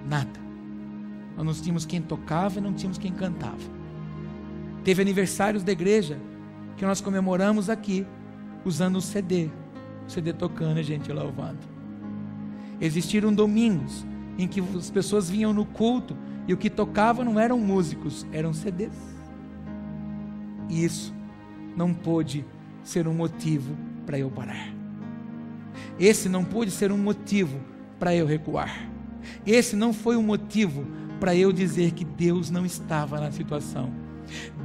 nada. Nós não tínhamos quem tocava e não tínhamos quem cantava. Teve aniversários da igreja que nós comemoramos aqui usando o CD tocando e a gente louvando. Existiram domingos em que as pessoas vinham no culto e o que tocava não eram músicos, eram CDs. E isso não pôde ser um motivo para eu parar. Esse não pôde ser um motivo para eu recuar. Esse não foi um motivo para eu dizer que Deus não estava na situação.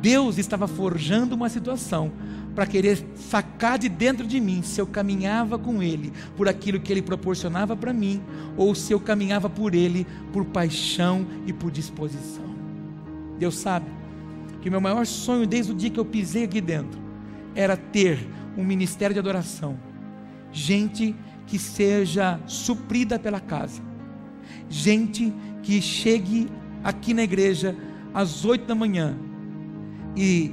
Deus estava forjando uma situação para querer sacar de dentro de mim se eu caminhava com Ele por aquilo que Ele proporcionava para mim, ou se eu caminhava por Ele por paixão e por disposição. Deus sabe que o meu maior sonho desde o dia que eu pisei aqui dentro era ter um ministério de adoração, gente que seja suprida pela casa, gente que chegue aqui na igreja às 8 da manhã e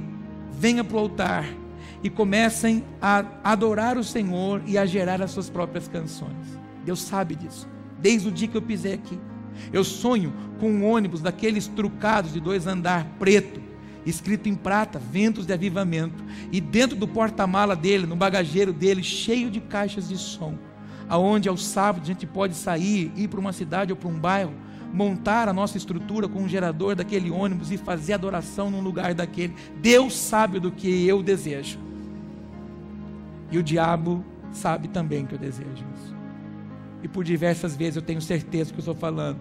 venha para o altar e comecem a adorar o Senhor e a gerar as suas próprias canções. Deus sabe disso, desde o dia que eu pisei aqui. Eu sonho com um ônibus daqueles trucados de 2 andares, preto, escrito em prata, ventos de avivamento, e dentro do porta-mala dele, no bagageiro dele, cheio de caixas de som, aonde aos sábados a gente pode sair, ir para uma cidade ou para um bairro, montar a nossa estrutura com um gerador daquele ônibus e fazer adoração num lugar daquele. Deus sabe do que eu desejo, e o diabo sabe também que eu desejo isso, e por diversas vezes eu tenho certeza que eu estou falando.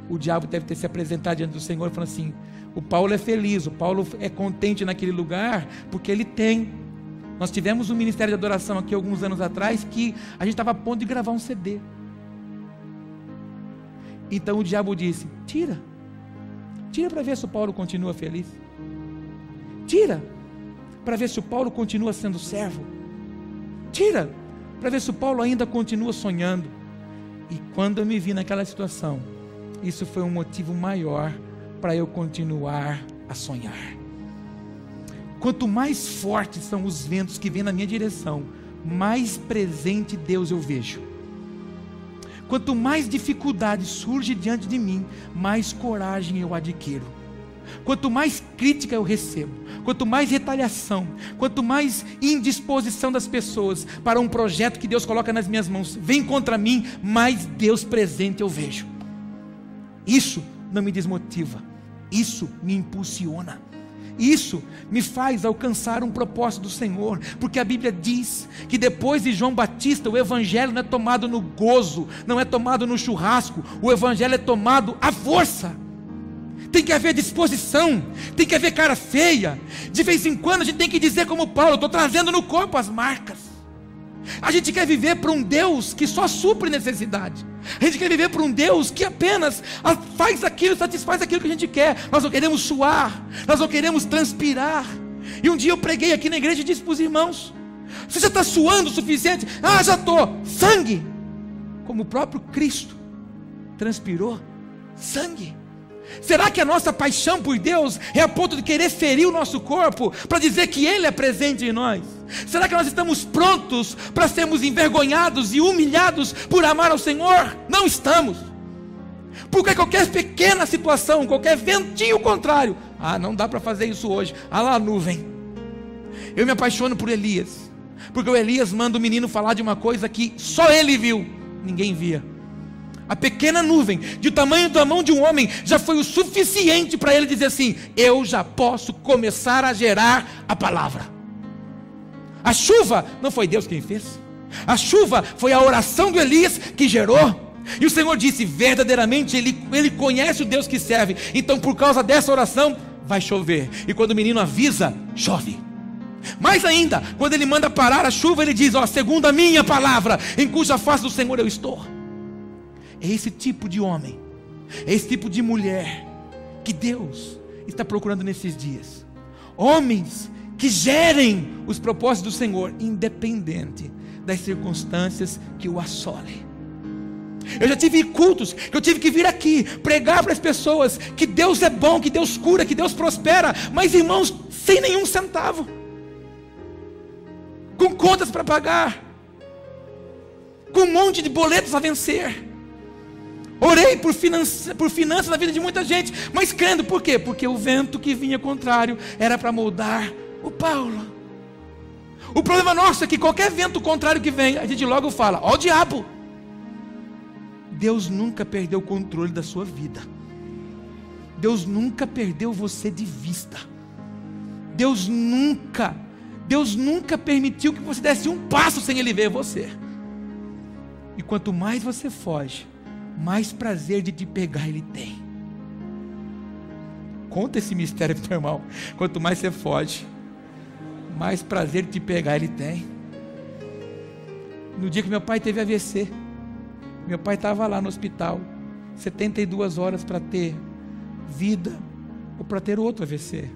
O diabo deve ter se apresentado diante do Senhor falando assim: o Paulo é feliz, o Paulo é contente naquele lugar, porque ele tem. Nós tivemos um ministério de adoração aqui alguns anos atrás, que a gente estava a ponto de gravar um CD. Então o diabo disse: tira para ver se o Paulo continua feliz, tira para ver se o Paulo continua sendo servo, tira para ver se o Paulo ainda continua sonhando. E quando eu me vi naquela situação, isso foi um motivo maior para eu continuar a sonhar. Quanto mais fortes são os ventos que vêm na minha direção, mais presente Deus eu vejo. Quanto mais dificuldade surge diante de mim, mais coragem eu adquiro. Quanto mais crítica eu recebo, quanto mais retaliação, quanto mais indisposição das pessoas para um projeto que Deus coloca nas minhas mãos vem contra mim, mais Deus presente eu vejo. Isso não me desmotiva, isso me impulsiona, isso me faz alcançar um propósito do Senhor, porque a Bíblia diz que depois de João Batista, o Evangelho não é tomado no gozo, não é tomado no churrasco, o Evangelho é tomado à força. Tem que haver disposição, tem que haver cara feia. De vez em quando a gente tem que dizer como Paulo: estou trazendo no corpo as marcas. A gente quer viver para um Deus que só supre necessidade. A gente quer viver para um Deus que apenas faz aquilo, satisfaz aquilo que a gente quer. Nós não queremos suar, nós não queremos transpirar. E um dia eu preguei aqui na igreja e disse para os irmãos: você já está suando o suficiente? Ah, já estou. Sangue, como o próprio Cristo transpirou sangue. Será que a nossa paixão por Deus é a ponto de querer ferir o nosso corpo para dizer que Ele é presente em nós? Será que nós estamos prontos para sermos envergonhados e humilhados por amar ao Senhor? Não estamos. Porque qualquer pequena situação, qualquer ventinho contrário, não dá para fazer isso hoje, lá a nuvem. Eu me apaixono por Elias, porque o Elias manda o menino falar de uma coisa que só ele viu, ninguém via. A pequena nuvem, de tamanho da mão de um homem, já foi o suficiente para ele dizer assim: eu já posso começar a gerar a palavra. A chuva não foi Deus quem fez, a chuva foi a oração do Elias que gerou. E o Senhor disse: verdadeiramente ele conhece o Deus que serve, então por causa dessa oração vai chover. E quando o menino avisa, chove. Mais ainda, quando ele manda parar a chuva, ele diz: segundo a minha palavra, em cuja face do Senhor eu estou. É esse tipo de homem, é esse tipo de mulher que Deus está procurando nesses dias. Homens que gerem os propósitos do Senhor, independente das circunstâncias que o assolem. Eu já tive cultos que eu tive que vir aqui pregar para as pessoas que Deus é bom, que Deus cura, que Deus prospera, mas irmãos, sem nenhum centavo, com contas para pagar, com um monte de boletos a vencer. Orei por finanças na vida de muita gente, mas crendo, por quê? Porque o vento que vinha contrário era para moldar o Paulo. O problema nosso é que qualquer vento contrário que vem, a gente logo fala: ó o diabo. Deus nunca perdeu o controle da sua vida. Deus nunca perdeu você de vista. Deus nunca permitiu que você desse um passo sem Ele ver você. E quanto mais você foge, mais prazer de te pegar Ele tem. Conta esse mistério para o teu irmão. Quanto mais você foge, mais prazer de te pegar Ele tem. No dia que meu pai teve AVC, meu pai estava lá no hospital, 72 horas para ter vida ou para ter outro AVC.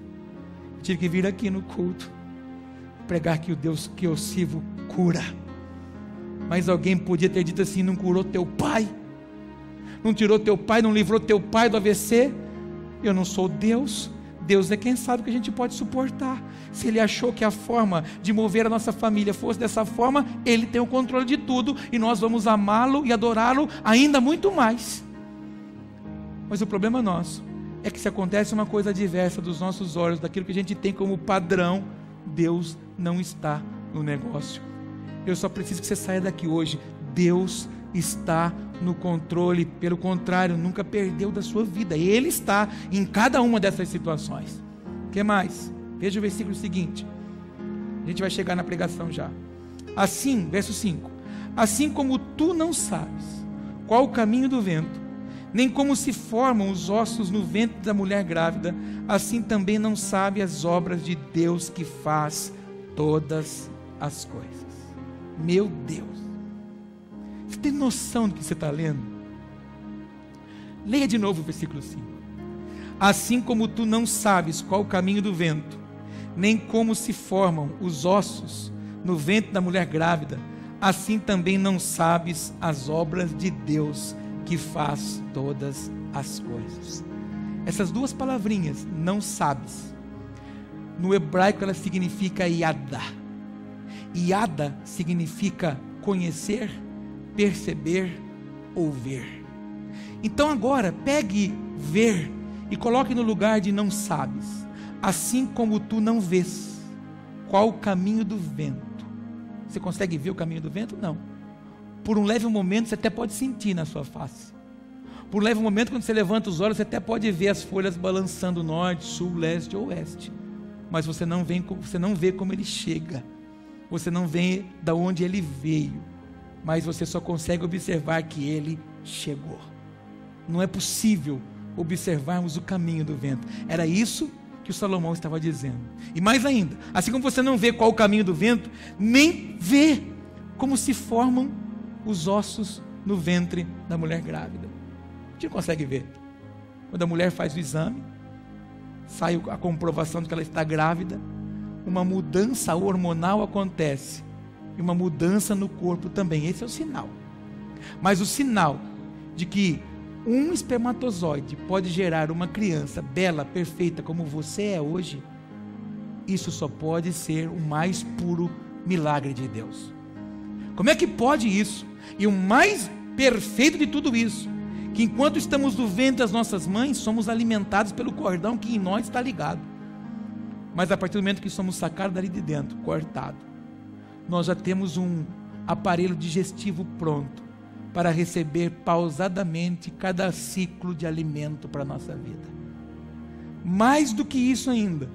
Eu tive que vir aqui no culto pregar que o Deus que eu sirvo cura. Mas alguém podia ter dito assim: não curou teu pai, não tirou teu pai, não livrou teu pai do AVC. Eu não sou Deus. Deus é quem sabe o que a gente pode suportar. Se Ele achou que a forma de mover a nossa família fosse dessa forma, Ele tem o controle de tudo, e nós vamos amá-lo e adorá-lo ainda muito mais. Mas o problema nosso é que se acontece uma coisa diversa dos nossos olhos, daquilo que a gente tem como padrão, Deus não está no negócio. Eu só preciso que você saia daqui hoje. Deus está no controle, pelo contrário, nunca perdeu da sua vida. Ele está em cada uma dessas situações. O que mais? Veja o versículo seguinte. A gente vai chegar na pregação já. Assim, verso 5: assim como tu não sabes qual o caminho do vento, nem como se formam os ossos no ventre da mulher grávida, assim também não sabe as obras de Deus que faz todas as coisas. Meu Deus, você tem noção do que você está lendo? Leia de novo o versículo 5. Assim como tu não sabes qual o caminho do vento, nem como se formam os ossos no ventre da mulher grávida, assim também não sabes as obras de Deus que faz todas as coisas. Essas duas palavrinhas, não sabes, no hebraico ela significa yada. Yada significa conhecer, perceber ou ver. Então agora pegue ver e coloque no lugar de não sabes. Assim como tu não vês qual o caminho do vento. Você consegue ver o caminho do vento? Não. Por um leve momento você até pode sentir na sua face. Por um leve momento, quando você levanta os olhos, você até pode ver as folhas balançando norte, sul, leste ou oeste. Mas você não vê como ele chega. Você não vê de onde ele veio. Mas você só consegue observar que ele chegou. Não é possível observarmos o caminho do vento. Era isso que o Salomão estava dizendo. E mais ainda, assim como você não vê qual o caminho do vento, nem vê como se formam os ossos no ventre da mulher grávida. A gente não consegue ver. Quando a mulher faz o exame, sai a comprovação de que ela está grávida, uma mudança hormonal acontece, e uma mudança no corpo também. Esse é o sinal. Mas o sinal de que um espermatozoide pode gerar uma criança bela, perfeita como você é hoje, isso só pode ser o mais puro milagre de Deus. Como é que pode isso? E o mais perfeito de tudo isso, que enquanto estamos no ventre das nossas mães, somos alimentados pelo cordão que em nós está ligado. Mas a partir do momento que somos sacados dali de dentro, cortado, nós já temos um aparelho digestivo pronto para receber pausadamente cada ciclo de alimento para a nossa vida. Mais do que isso ainda,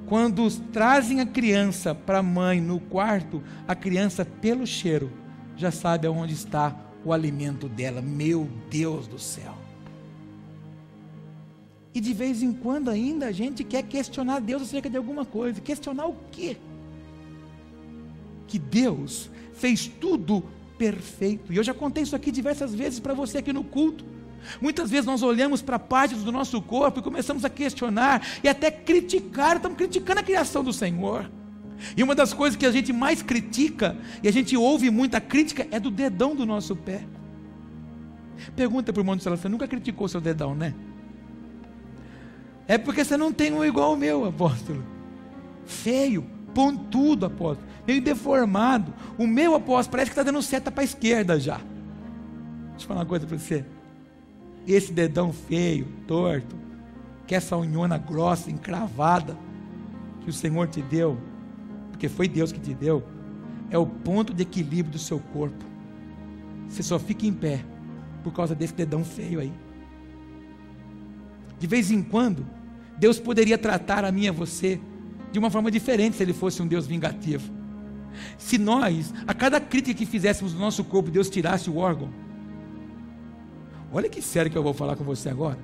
quando trazem a criança para a mãe no quarto, a criança, pelo cheiro, já sabe aonde está o alimento dela. Meu Deus do céu! E de vez em quando ainda a gente quer questionar Deus acerca de alguma coisa. Questionar o quê? Que Deus fez tudo perfeito. E eu já contei isso aqui diversas vezes para você aqui no culto. Muitas vezes nós olhamos para partes do nosso corpo e começamos a questionar e até criticar. Estamos criticando a criação do Senhor. E uma das coisas que a gente mais critica, e a gente ouve muita crítica, é do dedão do nosso pé. Pergunta para o irmão do céu: você nunca criticou seu dedão, né? É porque você não tem um igual ao meu, apóstolo. Feio, pontudo, apóstolo, meio deformado. O meu, apóstolo, parece que está dando seta para a esquerda já. Deixa eu falar uma coisa para você. Esse dedão feio, torto, que essa unhona grossa, encravada, que o Senhor te deu, porque foi Deus que te deu, é o ponto de equilíbrio do seu corpo. Você só fica em pé por causa desse dedão feio aí. De vez em quando, Deus poderia tratar a mim e a você de uma forma diferente se Ele fosse um Deus vingativo. Se nós, a cada crítica que fizéssemos no nosso corpo, Deus tirasse o órgão. Olha que sério que eu vou falar com você agora.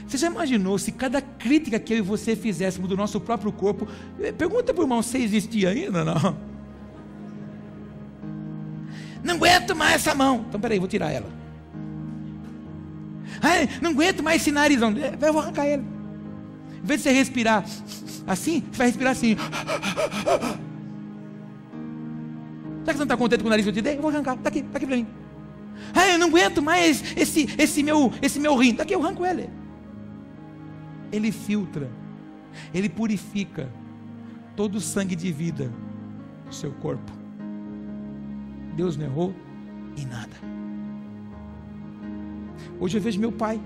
Você já imaginou se cada crítica que eu e você fizéssemos do nosso próprio corpo? Pergunta para o irmão se existia ainda, não? Não aguento mais essa mão. Então peraí, vou tirar ela. Ai, não aguento mais esse narizão. Eu vou arrancar ele. Em vez de você respirar assim, você vai respirar assim. Já que você não está contente com o nariz que eu te dei, eu vou arrancar. Está aqui para mim. Ah, eu não aguento mais esse meu rim. Daqui eu arranco ele. Ele filtra, ele purifica todo o sangue de vida do seu corpo. Deus não errou em nada. Hoje eu vejo meu pai.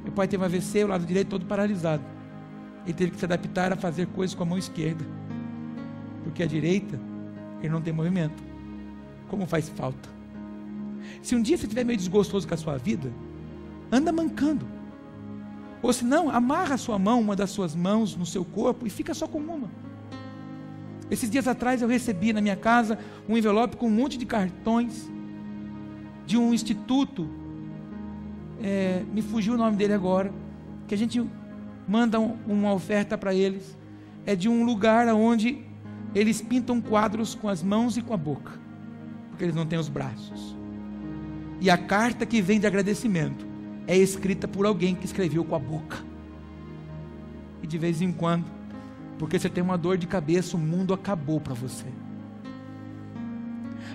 Meu pai teve um AVC, o lado direito todo paralisado. Ele teve que se adaptar a fazer coisas com a mão esquerda, porque a direita ele não tem movimento. Como faz falta. Se um dia você estiver meio desgostoso com a sua vida, anda mancando. Ou se não, amarra a sua mão, uma das suas mãos no seu corpo e fica só com uma. Esses dias atrás eu recebi na minha casa um envelope com um monte de cartões de um instituto, me fugiu o nome dele agora, que a gente manda uma oferta para eles. É de um lugar onde eles pintam quadros com as mãos e com a boca, porque eles não têm os braços. E a carta que vem de agradecimento é escrita por alguém que escreveu com a boca. E de vez em quando, porque você tem uma dor de cabeça, o mundo acabou para você.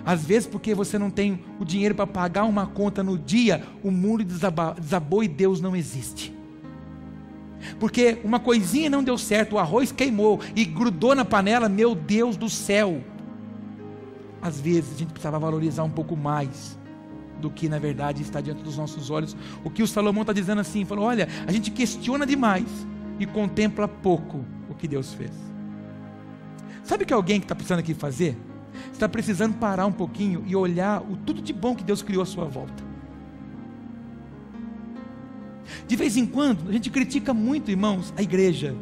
Às vezes porque você não tem o dinheiro para pagar uma conta no dia, o mundo desabou e Deus não existe. Porque uma coisinha não deu certo, o arroz queimou e grudou na panela, meu Deus do céu. Às vezes a gente precisava valorizar um pouco mais do que na verdade está diante dos nossos olhos. O que o Salomão está dizendo assim, falou, olha, a gente questiona demais e contempla pouco o que Deus fez. Sabe que alguém que está precisando aqui fazer? Está precisando parar um pouquinho e olhar o tudo de bom que Deus criou à sua volta. De vez em quando, a gente critica muito, irmãos, a igreja.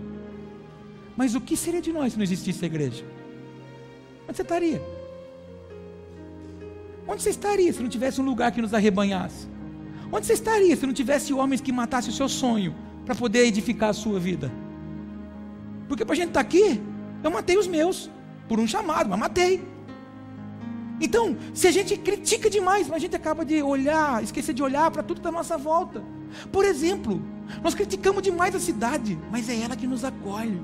Mas o que seria de nós se não existisse a igreja? Onde você estaria? Onde você estaria se não tivesse um lugar que nos arrebanhasse? Onde você estaria se não tivesse homens que matassem o seu sonho para poder edificar a sua vida? Porque para a gente estar aqui, eu matei os meus, por um chamado, mas matei. Então, se a gente critica demais, mas a gente acaba de olhar, esquecer de olhar para tudo da nossa volta. Por exemplo, nós criticamos demais a cidade, mas é ela que nos acolhe.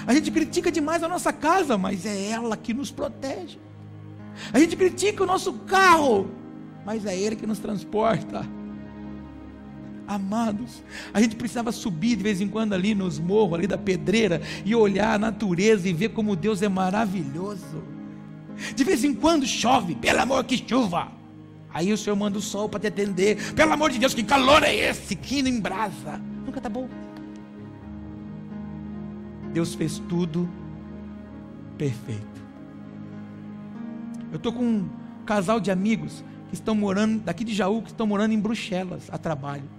A gente critica demais a nossa casa, mas é ela que nos protege. A gente critica o nosso carro, mas é ele que nos transporta. Amados, a gente precisava subir de vez em quando ali nos morros, ali da pedreira, e olhar a natureza e ver como Deus é maravilhoso. De vez em quando chove, pelo amor que chuva. Aí o Senhor manda o sol para te atender. Pelo amor de Deus, que calor é esse? Que não embrasa. Nunca tá bom. Deus fez tudo perfeito. Eu estou com um casal de amigos que estão morando, daqui de Jaú, que estão morando em Bruxelas, a trabalho.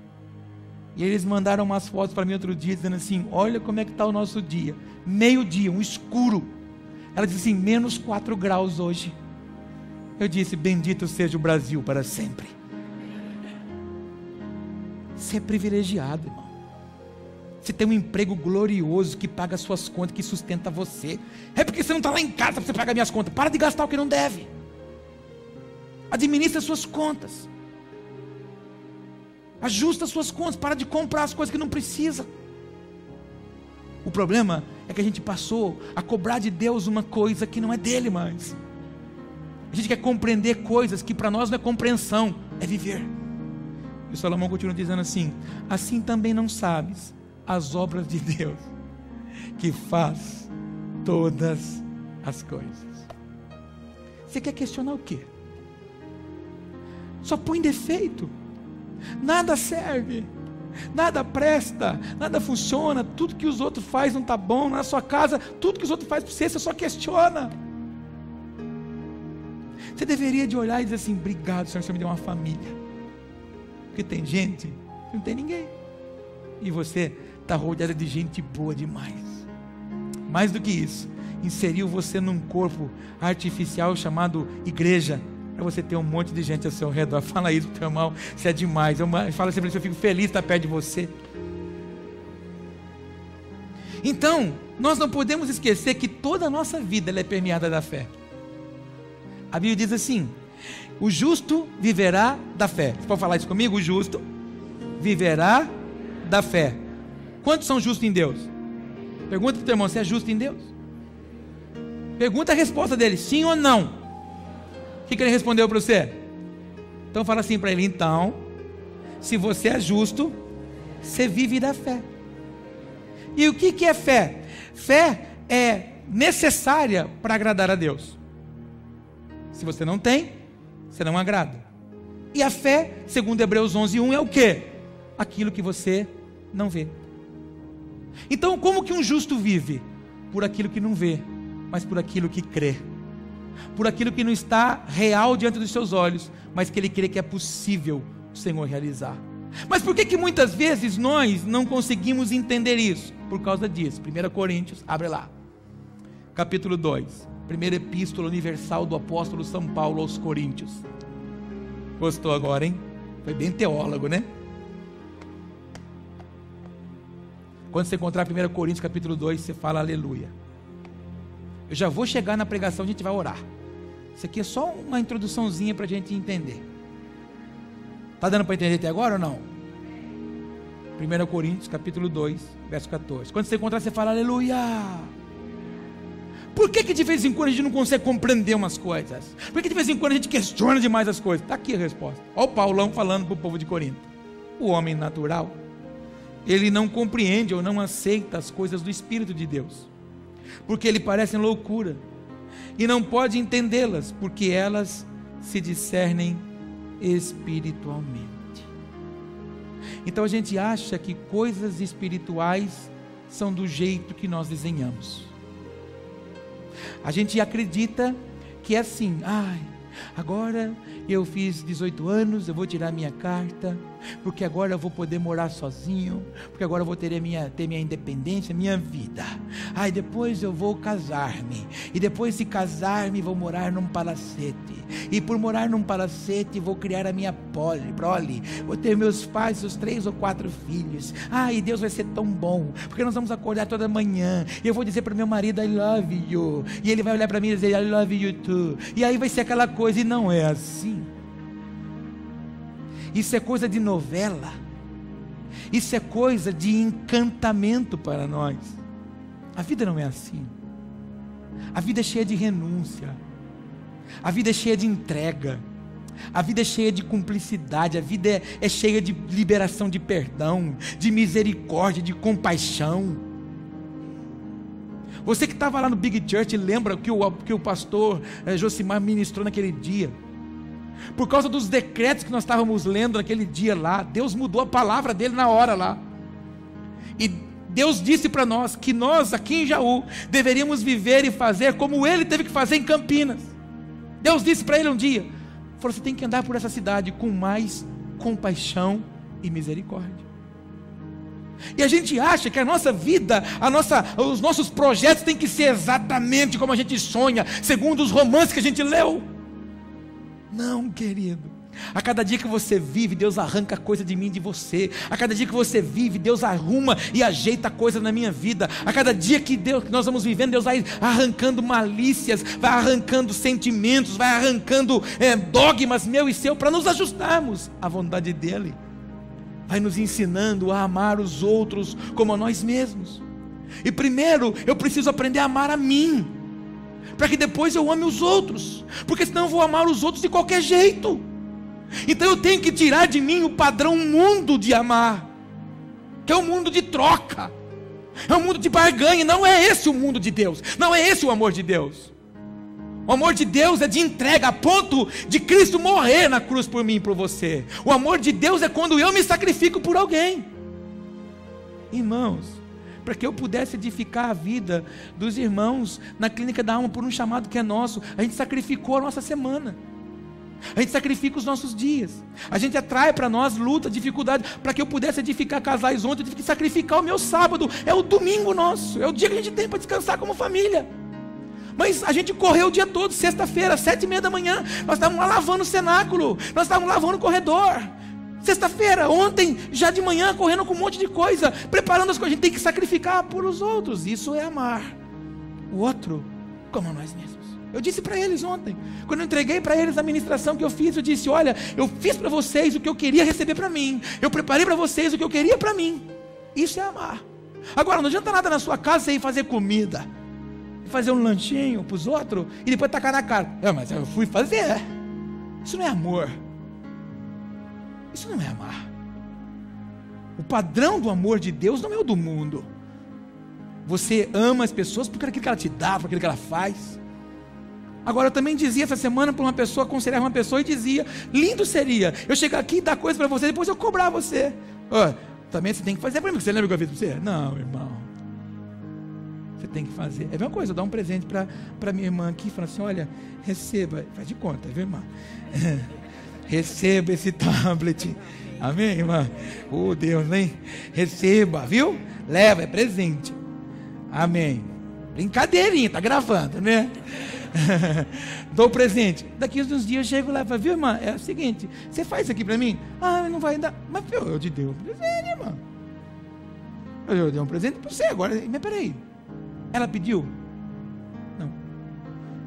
E eles mandaram umas fotos para mim outro dia, dizendo assim, olha como é que está o nosso dia. Meio-dia, um escuro. Ela disse assim, menos 4 graus hoje. Eu disse, bendito seja o Brasil para sempre. Você é privilegiado, irmão. Você tem um emprego glorioso que paga as suas contas, que sustenta você. É porque você não está lá em casa para você pagar minhas contas. Para de gastar o que não deve. Administra as suas contas. Ajusta as suas contas. Para de comprar as coisas que não precisa. O problema é que a gente passou a cobrar de Deus uma coisa que não é dele mais. A gente quer compreender coisas que para nós não é compreensão, é viver. E o Salomão continua dizendo assim, assim também não sabes as obras de Deus, que faz todas as coisas. Você quer questionar o quê? Só põe defeito. Nada serve. Nada presta, nada funciona, tudo que os outros fazem não está bom, na sua casa, tudo que os outros fazem para você, você só questiona. Você deveria de olhar e dizer assim, obrigado Senhor, você me deu uma família. Porque tem gente que não tem ninguém. E você está rodeado de gente boa demais. Mais do que isso, inseriu você num corpo artificial chamado igreja, para você ter um monte de gente ao seu redor. Fala isso pro teu irmão, você é demais. Fala sempre, eu fico feliz de estar perto de você. Então, nós não podemos esquecer que toda a nossa vida ela é permeada da fé. A Bíblia diz assim, o justo viverá da fé. Você pode falar isso comigo? O justo viverá da fé. Quantos são justos em Deus? Pergunta para o teu irmão, você é justo em Deus? Pergunta a resposta dele, sim ou não? O que ele respondeu para você? Então fala assim para ele, então, se você é justo, você vive da fé. E o que é fé? Fé é necessária para agradar a Deus. Se você não tem, você não agrada. E a fé, segundo Hebreus 11:1, é o quê? Aquilo que você não vê. Então, como que um justo vive? Por aquilo que não vê, mas por aquilo que crê. Por aquilo que não está real diante dos seus olhos, mas que ele crê que é possível o Senhor realizar. Mas por que muitas vezes nós não conseguimos entender isso? Por causa disso. 1 Coríntios, abre lá. Capítulo 2. Primeira epístola universal do apóstolo São Paulo aos Coríntios. Gostou agora, hein? Foi bem teólogo, né? Quando você encontrar 1 Coríntios capítulo 2, você fala aleluia. Eu já vou chegar na pregação, a gente vai orar. Isso aqui é só uma introduçãozinha para a gente entender. Está dando para entender até agora ou não? 1 Coríntios capítulo 2, verso 14. Quando você encontrar, você fala aleluia. Por que de vez em quando a gente não consegue compreender umas coisas? Por que de vez em quando a gente questiona demais as coisas? Está aqui a resposta. Olha o Paulão falando para o povo de Corinto. O homem natural, ele não compreende ou não aceita as coisas do Espírito de Deus, porque lhe parecem loucura, e não pode entendê-las, porque elas se discernem espiritualmente. Então a gente acha que coisas espirituais são do jeito que nós desenhamos. A gente acredita que é assim, agora eu fiz 18 anos, eu vou tirar minha carta, porque agora eu vou poder morar sozinho, porque agora eu vou ter minha independência, minha vida. Depois eu vou casar-me, e depois de casar-me vou morar num palacete, e por morar num palacete vou criar a minha prole, vou ter meus pais, os 3 ou 4 filhos. E Deus vai ser tão bom, porque nós vamos acordar toda manhã, e eu vou dizer para o meu marido I love you, e ele vai olhar para mim e dizer I love you too, e aí vai ser aquela coisa, e não é assim. Isso é coisa de novela, isso é coisa de encantamento para nós. A vida não é assim. A vida é cheia de renúncia, a vida é cheia de entrega, a vida é cheia de cumplicidade, a vida é cheia de liberação de perdão, de misericórdia, de compaixão. Você que estava lá no Big Church, lembra que o pastor Josimar ministrou naquele dia? Por causa dos decretos que nós estávamos lendo naquele dia lá, Deus mudou a palavra dele na hora lá. E Deus disse para nós que nós aqui em Jaú deveríamos viver e fazer como ele teve que fazer em Campinas. Deus disse para ele um dia, falou, você tem que andar por essa cidade com mais compaixão e misericórdia. E a gente acha que a nossa vida, os nossos projetos têm que ser exatamente como a gente sonha, segundo os romances que a gente leu. Não, querido. A cada dia que você vive, Deus arranca coisa de mim e de você. A cada dia que você vive, Deus arruma e ajeita coisa na minha vida. A cada dia que nós vamos vivendo, Deus vai arrancando malícias, vai arrancando sentimentos, vai arrancando dogmas meu e seu, para nos ajustarmos à vontade dEle. Vai nos ensinando a amar os outros como a nós mesmos. E primeiro, eu preciso aprender a amar a mim, para que depois eu ame os outros, porque senão eu vou amar os outros de qualquer jeito. Então eu tenho que tirar de mim o padrão mundo de amar, que é um mundo de troca, é um mundo de barganha. Não é esse o mundo de Deus, não é esse o amor de Deus. O amor de Deus é de entrega, a ponto de Cristo morrer na cruz por mim e por você. O amor de Deus é quando eu me sacrifico por alguém. Irmãos, para que eu pudesse edificar a vida dos irmãos na clínica da alma por um chamado que é nosso, a gente sacrificou a nossa semana, a gente sacrifica os nossos dias, a gente atrai para nós luta, dificuldade. Para que eu pudesse edificar casais ontem, eu tive que sacrificar o meu sábado, é o domingo nosso, é o dia que a gente tem para descansar como família. Mas a gente correu o dia todo, sexta-feira, 7:30 da manhã, nós estávamos lá lavando o cenáculo, nós estávamos lavando o corredor. Sexta-feira, ontem, já de manhã, correndo com um monte de coisa, preparando as coisas. A gente tem que sacrificar por os outros. Isso é amar o outro como a nós mesmos. Eu disse para eles ontem, quando eu entreguei para eles a ministração que eu fiz, eu disse, olha, eu fiz para vocês o que eu queria receber para mim, eu preparei para vocês o que eu queria para mim. Isso é amar. Agora, não adianta nada na sua casa você ir fazer comida. fazer um lanchinho para os outros e depois tacar na cara. Mas eu fui fazer. Isso não é amor. Isso não é amar. O padrão do amor de Deus não é o do mundo. Você ama as pessoas por aquilo que ela te dá, por aquilo que ela faz. Agora, eu também dizia essa semana para uma pessoa, aconselhava uma pessoa e dizia: lindo seria eu chegar aqui e dar coisa para você, depois eu cobrar você. Também você tem que fazer para mim, você lembra que eu fiz para você? Não, irmão. Você tem que fazer. É a mesma coisa, eu dar um presente para minha irmã aqui e falar assim: olha, receba, faz de conta, viu, irmã? Receba esse tablet. Amém, irmã? Oh, Deus, hein? Receba, viu? Leva, é presente. Amém. Brincadeirinha, tá gravando, né? Dou presente. Daqui uns dias eu chego lá e falo: viu, irmã? É o seguinte, você faz isso aqui pra mim? Não vai dar. Mas eu te dei um presente, irmã. Eu dei um presente pra você agora. Mas peraí, ela pediu? Não.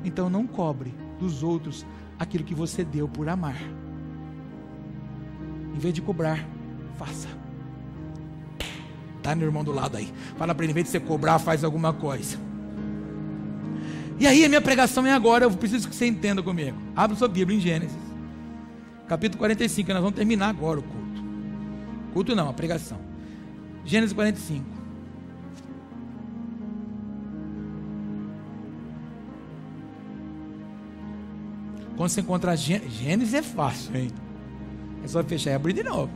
Então não cobre dos outros aquilo que você deu por amar. Em vez de cobrar, faça. Tá, meu irmão do lado aí. Fala para ele: em vez de você cobrar, faz alguma coisa. E aí a minha pregação é agora. Eu preciso que você entenda comigo. Abra sua Bíblia em Gênesis capítulo 45. Nós vamos terminar agora o culto. Culto não, a pregação. Gênesis 45. Quando você encontrar Gênesis é fácil, hein? É só fechar e abrir de novo.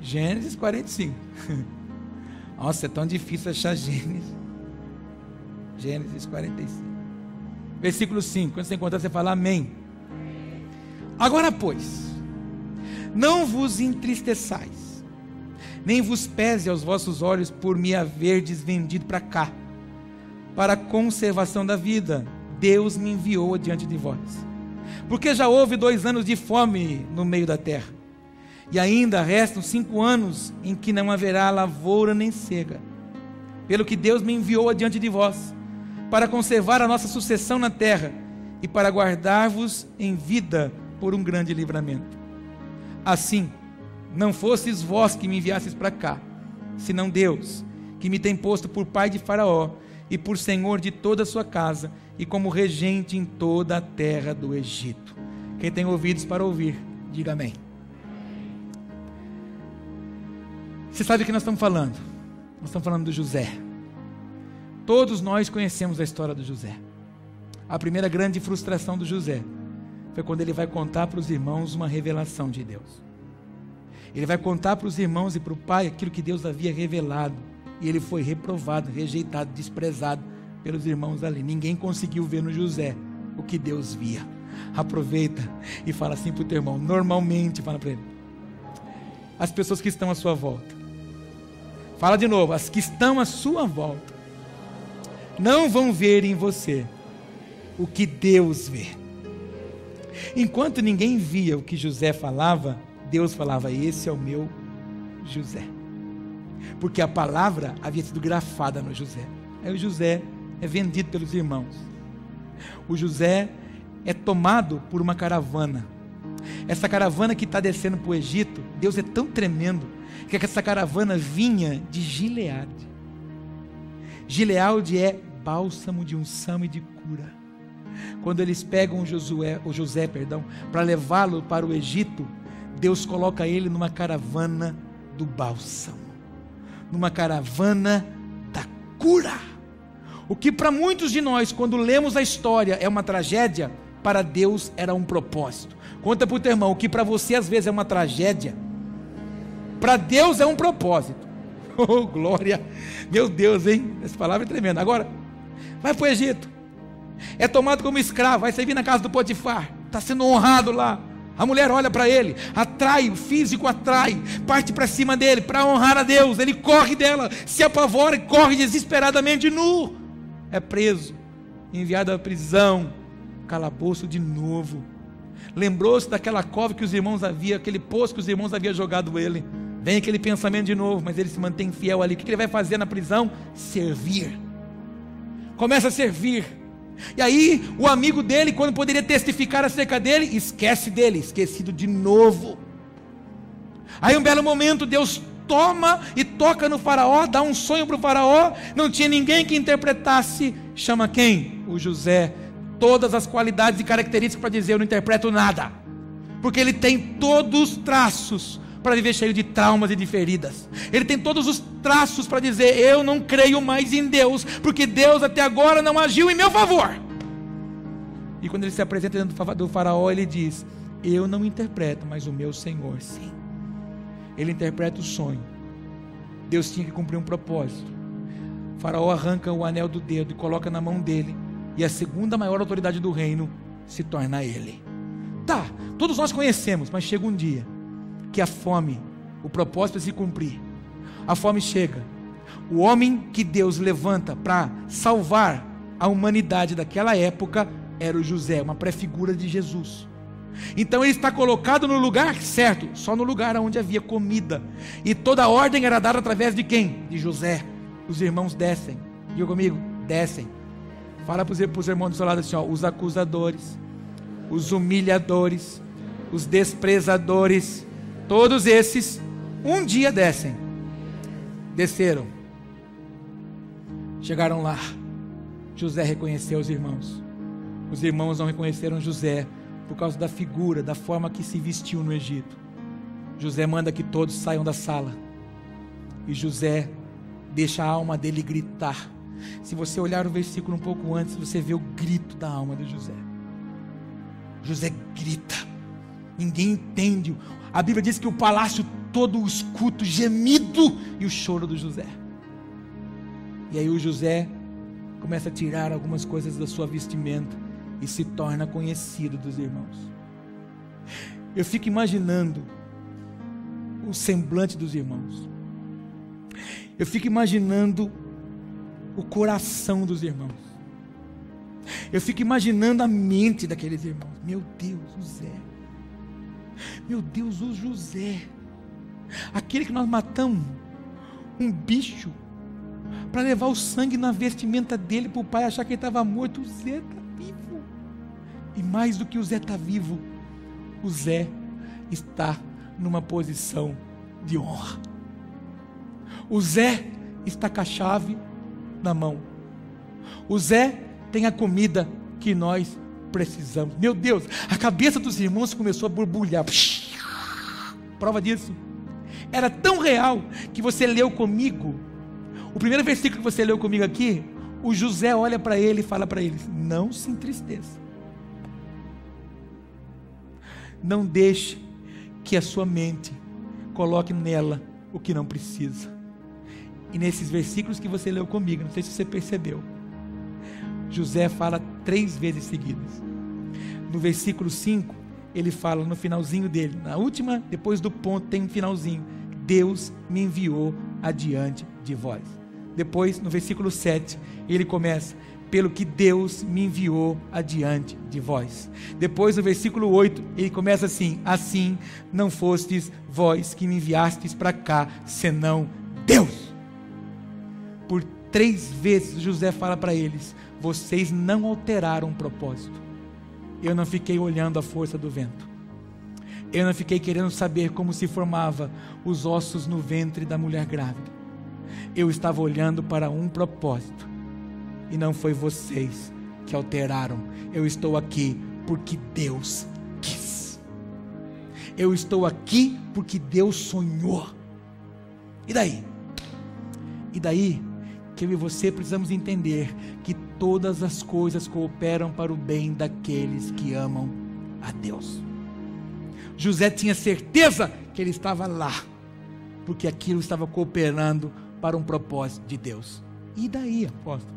Gênesis 45. Nossa, é tão difícil achar Gênesis. Gênesis 45. Versículo 5. Quando você encontrar, você fala amém. Agora, pois, não vos entristeçais, nem vos pese aos vossos olhos por me haverdes vendido para cá, para a conservação da vida. Deus me enviou adiante de vós. Porque já houve 2 anos de fome no meio da terra, e ainda restam 5 anos em que não haverá lavoura nem cega. Pelo que Deus me enviou adiante de vós, para conservar a nossa sucessão na terra, e para guardar-vos em vida por um grande livramento. Assim, não fosseis vós que me enviasseis para cá, senão Deus, que me tem posto por pai de Faraó, e por senhor de toda a sua casa, e como regente em toda a terra do Egito. Quem tem ouvidos para ouvir, diga amém. Você sabe o que nós estamos falando? Nós estamos falando do José. Todos nós conhecemos a história do José. A primeira grande frustração do José foi quando ele vai contar para os irmãos uma revelação de Deus. Ele vai contar para os irmãos e para o pai aquilo que Deus havia revelado, e ele foi reprovado, rejeitado, desprezado pelos irmãos ali. Ninguém conseguiu ver no José o que Deus via. Aproveita e fala assim para o teu irmão, normalmente, fala para ele: as pessoas que estão à sua volta, fala de novo, as que estão à sua volta não vão ver em você o que Deus vê. Enquanto ninguém via o que José falava, Deus falava: esse é o meu José. Porque a palavra havia sido grafada no José. Aí o José é vendido pelos irmãos. O José é tomado por uma caravana. Essa caravana que está descendo para o Egito, Deus é tão tremendo, que essa caravana vinha de Gileade. Gileade é bálsamo de unção e de cura. Quando eles pegam o José, para levá-lo para o Egito, Deus coloca ele numa caravana do bálsamo, numa caravana da cura. O que para muitos de nós, quando lemos a história, é uma tragédia, para Deus era um propósito. Conta para o teu irmão, o que para você às vezes é uma tragédia, para Deus é um propósito. Oh, glória! Meu Deus, hein? Essa palavra é tremenda. Agora, vai para o Egito, é tomado como escravo, vai servir na casa do Potifar, está sendo honrado lá. A mulher olha para ele, atrai, o físico atrai, parte para cima dele, para honrar a Deus. Ele corre dela, se apavora e corre desesperadamente nu. É preso, enviado à prisão, calabouço de novo. Lembrou-se daquela cova que os irmãos haviam, aquele poço que os irmãos haviam jogado ele. Vem aquele pensamento de novo, mas ele se mantém fiel ali. O que ele vai fazer na prisão? Servir. Começa a servir. E aí o amigo dele, quando poderia testificar acerca dele, esquece dele, esquecido de novo. Aí um belo momento Deus toma e toca no faraó, dá um sonho para o faraó, não tinha ninguém que interpretasse, chama quem? O José, todas as qualidades e características para dizer, eu não interpreto nada, porque ele tem todos os traços para viver cheio de traumas e de feridas, ele tem todos os traços para dizer, eu não creio mais em Deus, porque Deus até agora não agiu em meu favor. E quando ele se apresenta diante do faraó, ele diz, eu não interpreto, mas o meu Senhor sim. Ele interpreta o sonho. Deus tinha que cumprir um propósito. O faraó arranca o anel do dedo e coloca na mão dele, e a segunda maior autoridade do reino se torna ele. Tá, todos nós conhecemos, mas chega um dia que a fome, o propósito é se cumprir. A fome chega. O homem que Deus levanta para salvar a humanidade daquela época era o José, uma pré-figura de Jesus. Então ele está colocado no lugar certo, só no lugar onde havia comida, e toda a ordem era dada através de quem? De José. Os irmãos descem, diga comigo, descem. Fala para os irmãos do seu lado assim, ó, os acusadores, os humilhadores, os desprezadores, todos esses um dia descem. Desceram, chegaram lá. José reconheceu os irmãos não reconheceram José por causa da figura, da forma que se vestiu no Egito. José manda que todos saiam da sala, e José deixa a alma dele gritar. Se você olhar o versículo um pouco antes, você vê o grito da alma de José. José grita, ninguém entende. A Bíblia diz que o palácio todo escuta o gemido e o choro do José. E aí o José começa a tirar algumas coisas da sua vestimenta e se torna conhecido dos irmãos. Eu fico imaginando o semblante dos irmãos. Eu fico imaginando o coração dos irmãos. Eu fico imaginando a mente daqueles irmãos. Meu Deus, José. Meu Deus, o José. Aquele que nós matamos um bicho para levar o sangue na vestimenta dele para o pai achar que ele estava morto. O Zé está vivo. E mais do que o Zé está vivo, o Zé está numa posição de honra. O Zé está com a chave na mão. O Zé tem a comida que nós precisamos. Meu Deus, a cabeça dos irmãos começou a borbulhar. Prova disso. Era tão real que você leu comigo. O primeiro versículo que você leu comigo aqui, o José olha para ele e fala para eles, não se entristeça. Não deixe que a sua mente coloque nela o que não precisa. E nesses versículos que você leu comigo, não sei se você percebeu, José fala 3 vezes seguidas. No versículo 5, ele fala no finalzinho dele, na última, depois do ponto tem um finalzinho, Deus me enviou adiante de vós. Depois, no versículo 7, ele começa, pelo que Deus me enviou adiante de vós. Depois, no versículo 8, ele começa assim, assim não fostes vós que me enviastes para cá, senão Deus. Por 3 vezes José fala para eles, vocês não alteraram o propósito. Eu não fiquei olhando a força do vento. Eu não fiquei querendo saber como se formava os ossos no ventre da mulher grávida. Eu estava olhando para um propósito. E não foi vocês que alteraram. Eu estou aqui porque Deus quis. Eu estou aqui porque Deus sonhou. E daí? E daí que eu e você precisamos entender que todas as coisas cooperam para o bem daqueles que amam a Deus. José tinha certeza que ele estava lá, porque aquilo estava cooperando para um propósito de Deus. E daí, apóstolo?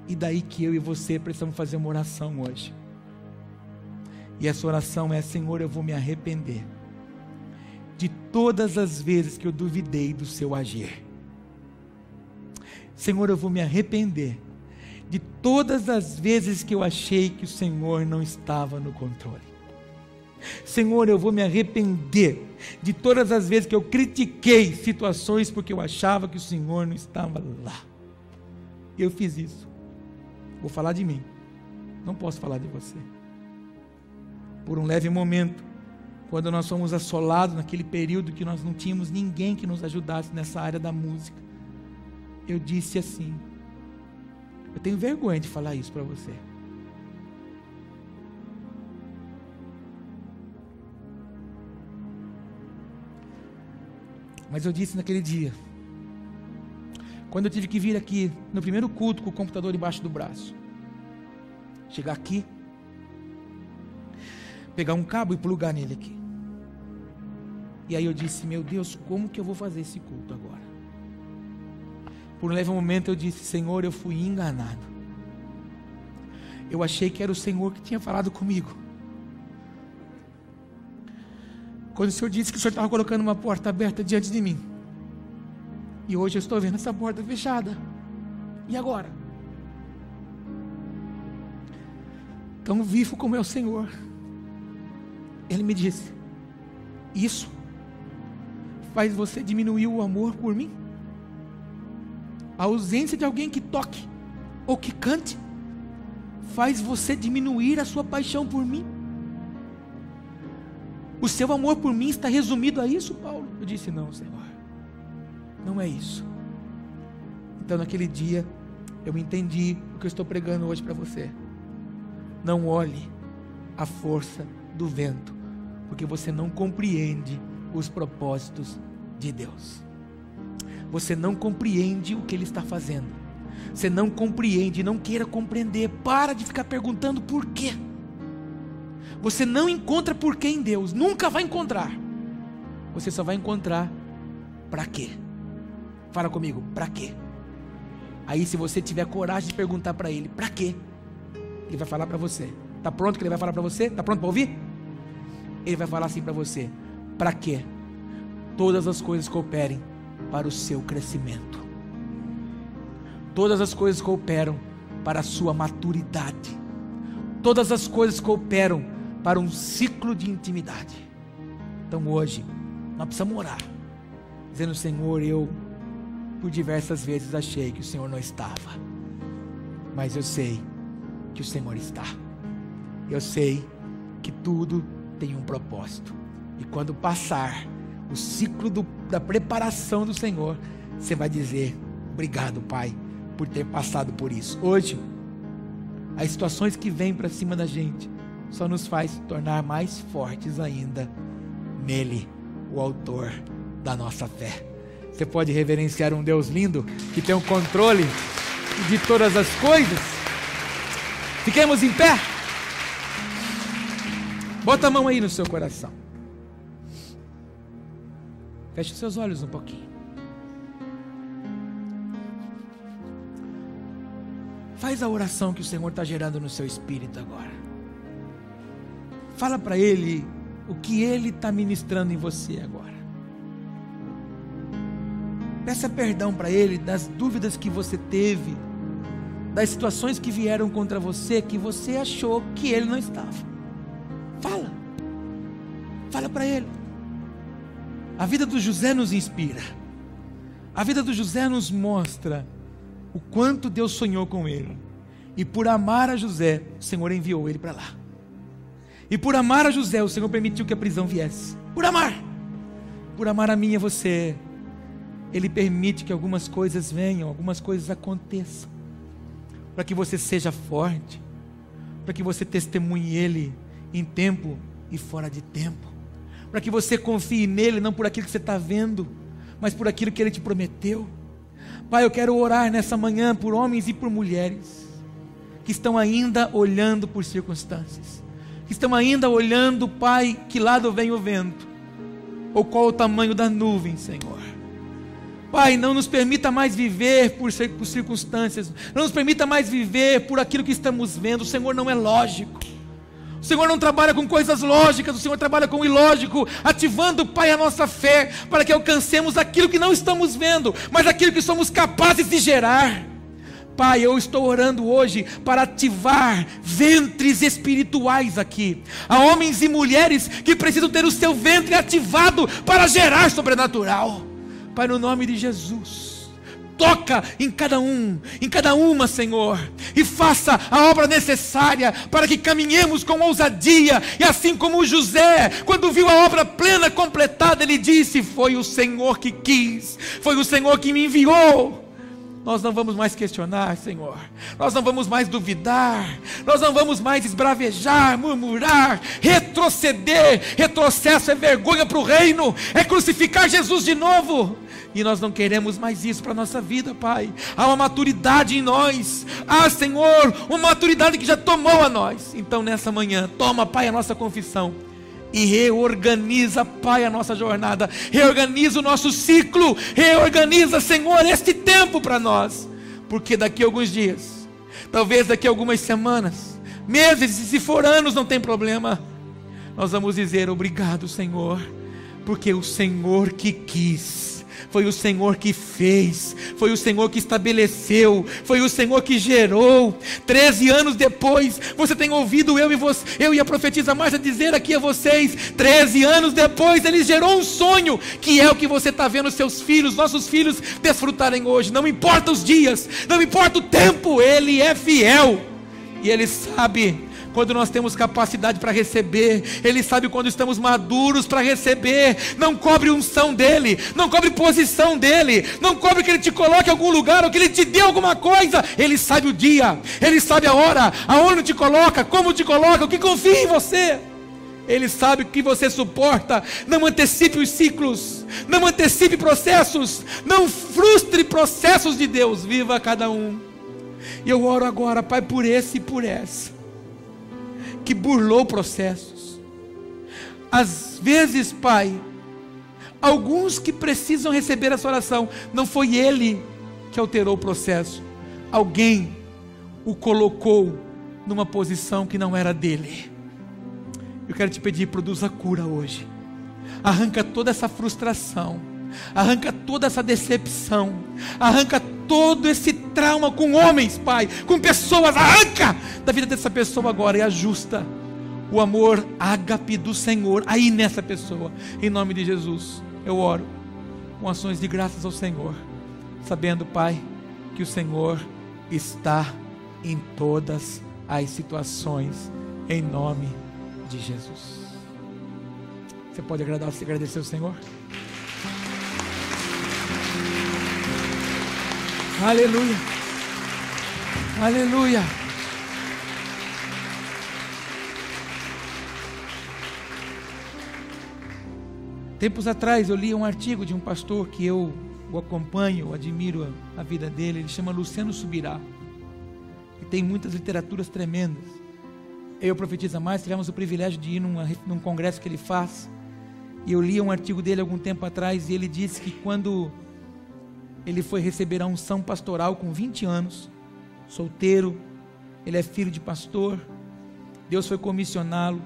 E daí que eu e você precisamos fazer uma oração hoje. E essa oração é, Senhor, eu vou me arrepender de todas as vezes que eu duvidei do seu agir. Senhor, eu vou me arrepender de todas as vezes que eu achei que o Senhor não estava no controle. Senhor, eu vou me arrepender de todas as vezes que eu critiquei situações porque eu achava que o Senhor não estava lá. Eu fiz isso. Vou falar de mim, não posso falar de você. Por um leve momento, quando nós fomos assolados naquele período que nós não tínhamos ninguém que nos ajudasse nessa área da música, eu disse assim, eu tenho vergonha de falar isso para você. Mas eu disse naquele dia, quando eu tive que vir aqui, no primeiro culto, com o computador debaixo do braço, chegar aqui, pegar um cabo e plugar nele aqui. E aí eu disse, meu Deus, como que eu vou fazer esse culto agora? Por um leve momento eu disse, Senhor, eu fui enganado. Eu achei que era o Senhor que tinha falado comigo. Quando o Senhor disse que o Senhor estava colocando uma porta aberta diante de mim. E hoje eu estou vendo essa porta fechada. E agora? Tão vivo como é o Senhor. Ele me disse, isso faz você diminuir o amor por mim? A ausência de alguém que toque ou que cante faz você diminuir a sua paixão por mim? O seu amor por mim está resumido a isso, Paulo? Eu disse, não, Senhor, não é isso. Então naquele dia eu entendi o que eu estou pregando hoje para você. Não olhe a força do vento, porque você não compreende os propósitos de Deus. Você não compreende o que Ele está fazendo. Você não compreende, não queira compreender. Para de ficar perguntando por quê. Você não encontra porquê em Deus, nunca vai encontrar. Você só vai encontrar para quê. Fala comigo, para quê? Aí se você tiver coragem de perguntar para Ele, para quê? Ele vai falar para você. Está pronto que Ele vai falar para você? Está pronto para ouvir? Ele vai falar assim para você, para quê? Todas as coisas cooperem para o seu crescimento. Todas as coisas cooperam para a sua maturidade. Todas as coisas cooperam para um ciclo de intimidade. Então hoje, nós precisamos orar, dizendo, Senhor, eu por diversas vezes achei que o Senhor não estava, mas eu sei que o Senhor está. Eu sei que tudo tem um propósito. E quando passar o ciclo da preparação do Senhor, você vai dizer, obrigado, Pai, por ter passado por isso. Hoje, as situações que vêm para cima da gente só nos faz tornar mais fortes ainda nele, o autor da nossa fé. Você pode reverenciar um Deus lindo que tem o controle de todas as coisas? Fiquemos em pé. Bota a mão aí no seu coração. Feche os seus olhos um pouquinho. Faz a oração que o Senhor está gerando no seu espírito agora. Fala para Ele o que Ele está ministrando em você agora. Peça perdão para Ele das dúvidas que você teve, das situações que vieram contra você, que você achou que Ele não estava. Fala para Ele. A vida do José nos inspira. A vida do José nos mostra o quanto Deus sonhou com ele. E por amar a José, o Senhor enviou ele para lá. E por amar a José, o Senhor permitiu que a prisão viesse. Por amar a mim e a você, Ele permite que algumas coisas venham, algumas coisas aconteçam, para que você seja forte, para que você testemunhe Ele em tempo e fora de tempo, para que você confie nele, não por aquilo que você está vendo, mas por aquilo que Ele te prometeu. Pai, eu quero orar nessa manhã por homens e por mulheres que estão ainda olhando por circunstâncias, que estão ainda olhando, Pai, que lado vem o vento, ou qual o tamanho da nuvem, Senhor. Pai, não nos permita mais viver por circunstâncias, não nos permita mais viver por aquilo que estamos vendo. O Senhor não é lógico, o Senhor não trabalha com coisas lógicas, o Senhor trabalha com o ilógico, ativando, Pai, a nossa fé, para que alcancemos aquilo que não estamos vendo, mas aquilo que somos capazes de gerar. Pai, eu estou orando hoje para ativar ventres espirituais aqui. Há homens e mulheres que precisam ter o seu ventre ativado para gerar sobrenatural. Pai, no nome de Jesus, toca em cada uma, Senhor, e faça a obra necessária para que caminhemos com ousadia. E assim como José, quando viu a obra plena, completada, ele disse: foi o Senhor que quis, foi o Senhor que me enviou. Nós não vamos mais questionar, Senhor. Nós não vamos mais duvidar. Nós não vamos mais esbravejar, murmurar, retroceder. Retrocesso é vergonha para o reino, é crucificar Jesus de novo. E nós não queremos mais isso para a nossa vida, Pai. Há uma maturidade em nós. Senhor, uma maturidade que já tomou a nós. Então nessa manhã, toma, Pai, a nossa confissão e reorganiza, Pai, a nossa jornada. Reorganiza o nosso ciclo. Reorganiza, Senhor, este tempo para nós. Porque daqui a alguns dias, talvez daqui a algumas semanas, meses, se for anos, não tem problema, nós vamos dizer: obrigado, Senhor, porque o Senhor que quis, foi o Senhor que fez, foi o Senhor que estabeleceu, foi o Senhor que gerou. 13 anos depois, você tem ouvido eu e a profetisa Márcia dizer aqui a vocês: 13 anos depois, Ele gerou um sonho, que é o que você está vendo seus filhos, nossos filhos, desfrutarem hoje. Não importa os dias, não importa o tempo, Ele é fiel, e Ele sabe quando nós temos capacidade para receber. Ele sabe quando estamos maduros para receber. Não cobre unção dEle, não cobre posição dEle, não cobre que Ele te coloque em algum lugar, ou que Ele te dê alguma coisa. Ele sabe o dia, Ele sabe a hora, aonde te coloca, como te coloca, o que confia em você. Ele sabe o que você suporta. Não antecipe os ciclos, não antecipe processos, não frustre processos de Deus. Viva cada um. E eu oro agora, Pai, por esse e por essa que burlou processos. Às vezes, Pai, alguns que precisam receber essa oração, não foi ele que alterou o processo, alguém o colocou numa posição que não era dele. Eu quero te pedir: produza cura hoje. Arranca toda essa frustração, arranca toda essa decepção, arranca todo esse trauma com homens, Pai, com pessoas. Arranca da vida dessa pessoa agora e ajusta o amor ágape do Senhor aí nessa pessoa. Em nome de Jesus, eu oro com ações de graças ao Senhor, sabendo, Pai, que o Senhor está em todas as situações, em nome de Jesus. Você pode agradecer ao Senhor? Aleluia, aleluia. Tempos atrás eu li um artigo de um pastor que eu o acompanho, admiro a vida dele. Ele chama Luciano Subirá e tem muitas literaturas tremendas. Eu e a profetisa Márcia tivemos o privilégio de ir num congresso que ele faz, e eu li um artigo dele algum tempo atrás, e ele disse que quando ele foi receber a unção pastoral com 20 anos, solteiro, ele é filho de pastor, Deus foi comissioná-lo.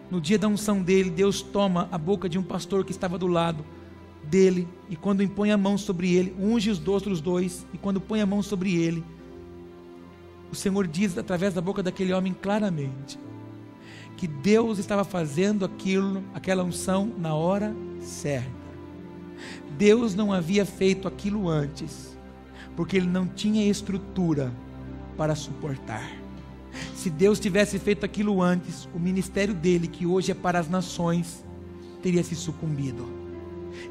No dia da unção dele, Deus toma a boca de um pastor que estava do lado dele, e quando impõe a mão sobre ele, unge os outros dois, e quando põe a mão sobre ele, o Senhor diz através da boca daquele homem claramente que Deus estava fazendo aquela unção na hora certa. Deus não havia feito aquilo antes, porque ele não tinha estrutura para suportar. Se Deus tivesse feito aquilo antes, o ministério dele, que hoje é para as nações, teria se sucumbido.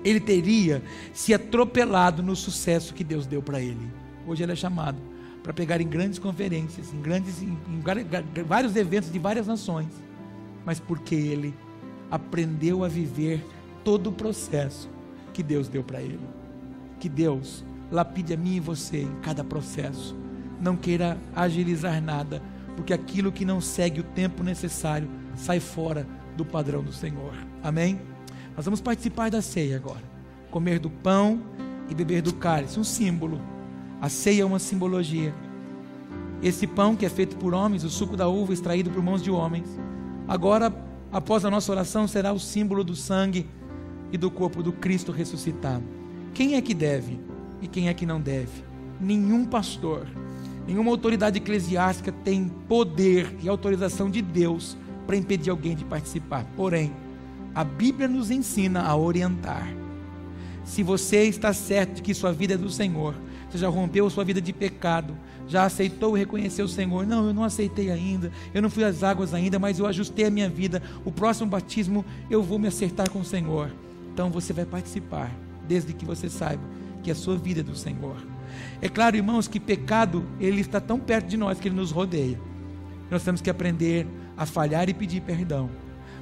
Ele teria se atropelado no sucesso que Deus deu para ele. Hoje ele é chamado para pegar em grandes conferências, em vários eventos de várias nações, mas porque ele aprendeu a viver todo o processo que Deus deu para ele. Que Deus lapide a mim e você em cada processo. Não queira agilizar nada, porque aquilo que não segue o tempo necessário sai fora do padrão do Senhor. Amém? Nós vamos participar da ceia agora, comer do pão e beber do cálice, um símbolo. A ceia é uma simbologia. Esse pão que é feito por homens, o suco da uva extraído por mãos de homens, agora, após a nossa oração, será o símbolo do sangue e do corpo do Cristo ressuscitado. Quem é que deve e quem é que não deve? Nenhum pastor, nenhuma autoridade eclesiástica tem poder e autorização de Deus para impedir alguém de participar. Porém, a Bíblia nos ensina a orientar. Se você está certo de que sua vida é do Senhor, você já rompeu a sua vida de pecado, já aceitou e reconheceu o Senhor. Não, eu não aceitei ainda, eu não fui às águas ainda, mas eu ajustei a minha vida. O próximo batismo eu vou me acertar com o Senhor. Então você vai participar, desde que você saiba que a sua vida é do Senhor. É claro, irmãos, que pecado, ele está tão perto de nós que ele nos rodeia. Nós temos que aprender a falhar e pedir perdão.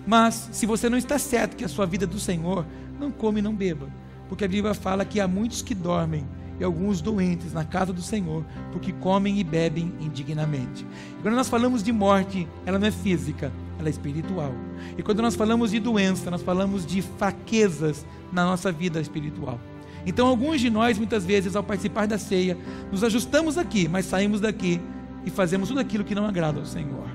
Mas, se você não está certo que a sua vida é do Senhor, não come e não beba. Porque a Bíblia fala que há muitos que dormem e alguns doentes na casa do Senhor, porque comem e bebem indignamente. E quando nós falamos de morte, ela não é física, ela é espiritual. E quando nós falamos de doença, nós falamos de fraquezas na nossa vida espiritual. Então alguns de nós, muitas vezes, ao participar da ceia, nos ajustamos aqui, mas saímos daqui e fazemos tudo aquilo que não agrada ao Senhor.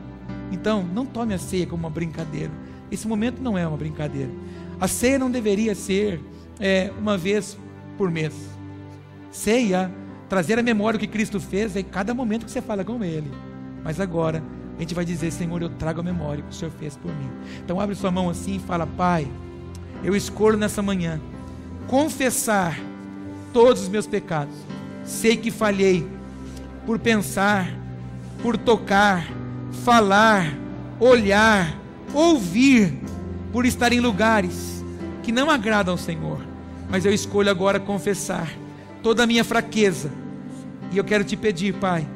Então, não tome a ceia como uma brincadeira. Esse momento não é uma brincadeira. A ceia não deveria ser uma vez por mês. Ceia, trazer à memória o que Cristo fez em cada momento que você fala com Ele. Mas agora, a gente vai dizer: Senhor, eu trago a memória que o Senhor fez por mim. Então abre sua mão assim e fala: Pai, eu escolho nessa manhã confessar todos os meus pecados. Sei que falhei por pensar, por tocar, falar, olhar, ouvir, por estar em lugares que não agradam ao Senhor. Mas eu escolho agora confessar toda a minha fraqueza. E eu quero te pedir, Pai,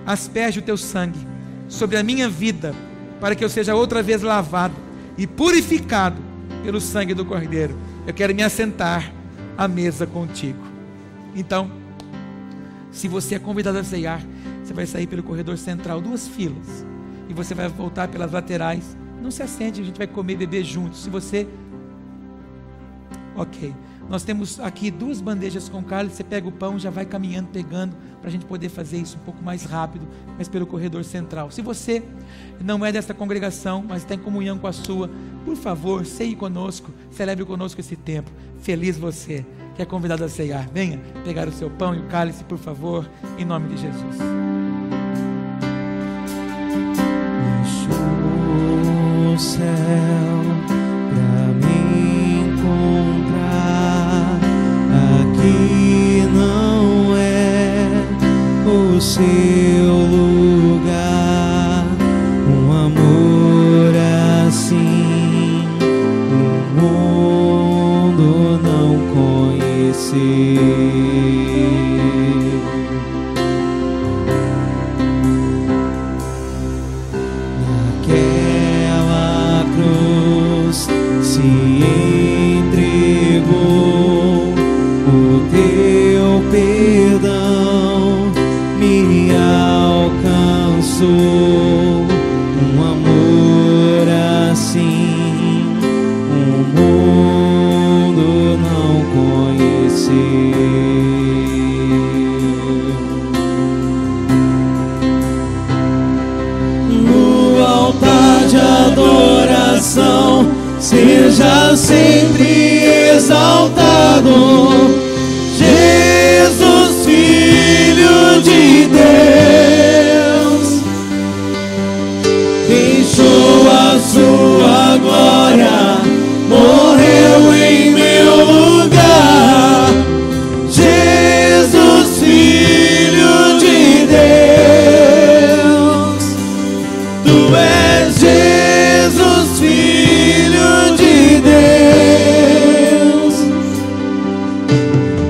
asperge o teu sangue sobre a minha vida, para que eu seja outra vez lavado e purificado pelo sangue do Cordeiro. Eu quero me assentar à mesa contigo. Então, se você é convidado a ceiar, você vai sair pelo corredor central, 2 filas, e você vai voltar pelas laterais. Não se assente, a gente vai comer e beber juntos. Se você... Ok, nós temos aqui 2 bandejas com cálice. Você pega o pão, já vai caminhando, pegando, para a gente poder fazer isso um pouco mais rápido, mas pelo corredor central. Se você não é dessa congregação, mas está em comunhão com a sua, por favor, ceie conosco, celebre conosco esse tempo. Feliz você que é convidado a ceiar. Venha pegar o seu pão e o cálice, por favor, em nome de Jesus. Deixou o céu pra me encontrar. Aqui não é o seu lugar. Um amor assim o mundo não conheceu. Naquela cruz se entregou, o teu perdão me alcançou. Um amor assim o mundo não conheceu. No altar de adoração seja sempre exaltado, Jesus, Filho de Deus. Deixou a sua glória, morreu em meu lugar. Jesus, Filho de Deus. Tu és Jesus, Filho de Deus.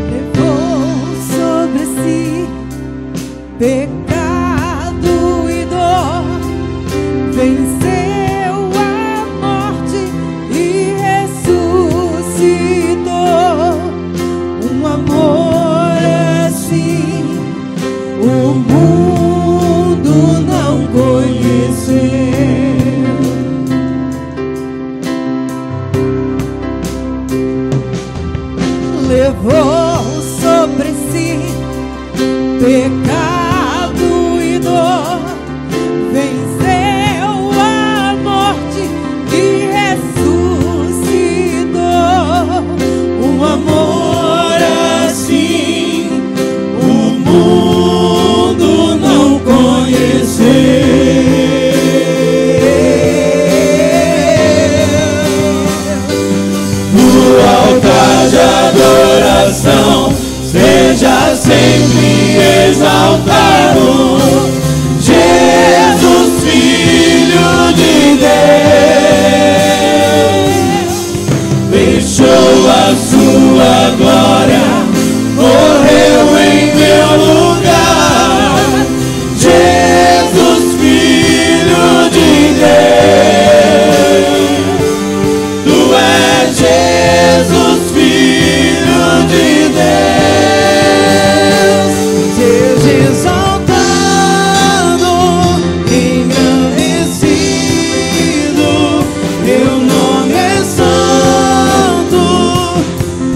Levou sobre si pecado e dor, venceu a morte e ressuscitou. Um amor assim o mundo não conheceu. Levou sobre si pecado e dor, venceu a morte e ressuscitou. Um amor assim o mundo não conheceu. No altar de adoração adoração seja sempre exaltado. Jesus, Filho de Deus, deixou a sua glória, morreu em meu lugar. Jesus, Filho de Deus, Tu és Jesus, Filho de Deus. Seja exaltado, engrandecido, Teu nome é santo,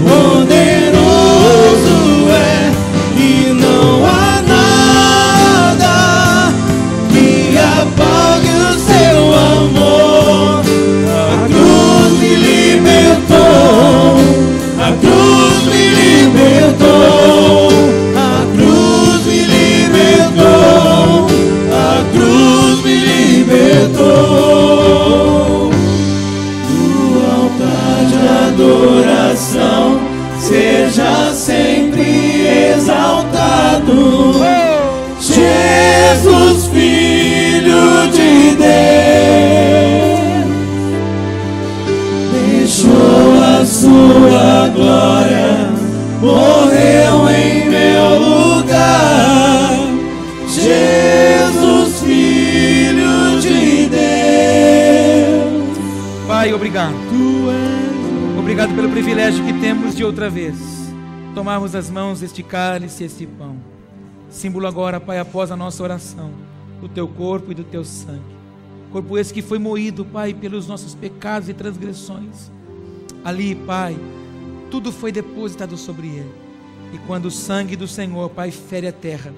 poderoso é, e não há nada que apague o Seu amor. A cruz me libertou, a cruz me libertou, a cruz me libertou, a cruz me libertou. O altar de adoração seja sempre exaltado. Jesus, Filho de Deus, deixou a sua glória, morreu em meu lugar. Jesus, Filho de Deus. Pai, obrigado. Obrigado pelo privilégio que temos de outra vez tomarmos as mãos este cálice e este pão. Símbolo agora, Pai, após a nossa oração, do Teu corpo e do Teu sangue. Corpo esse que foi moído, Pai, pelos nossos pecados e transgressões. Ali, Pai, tudo foi depositado sobre Ele. E quando o sangue do Senhor, Pai, fere a terra,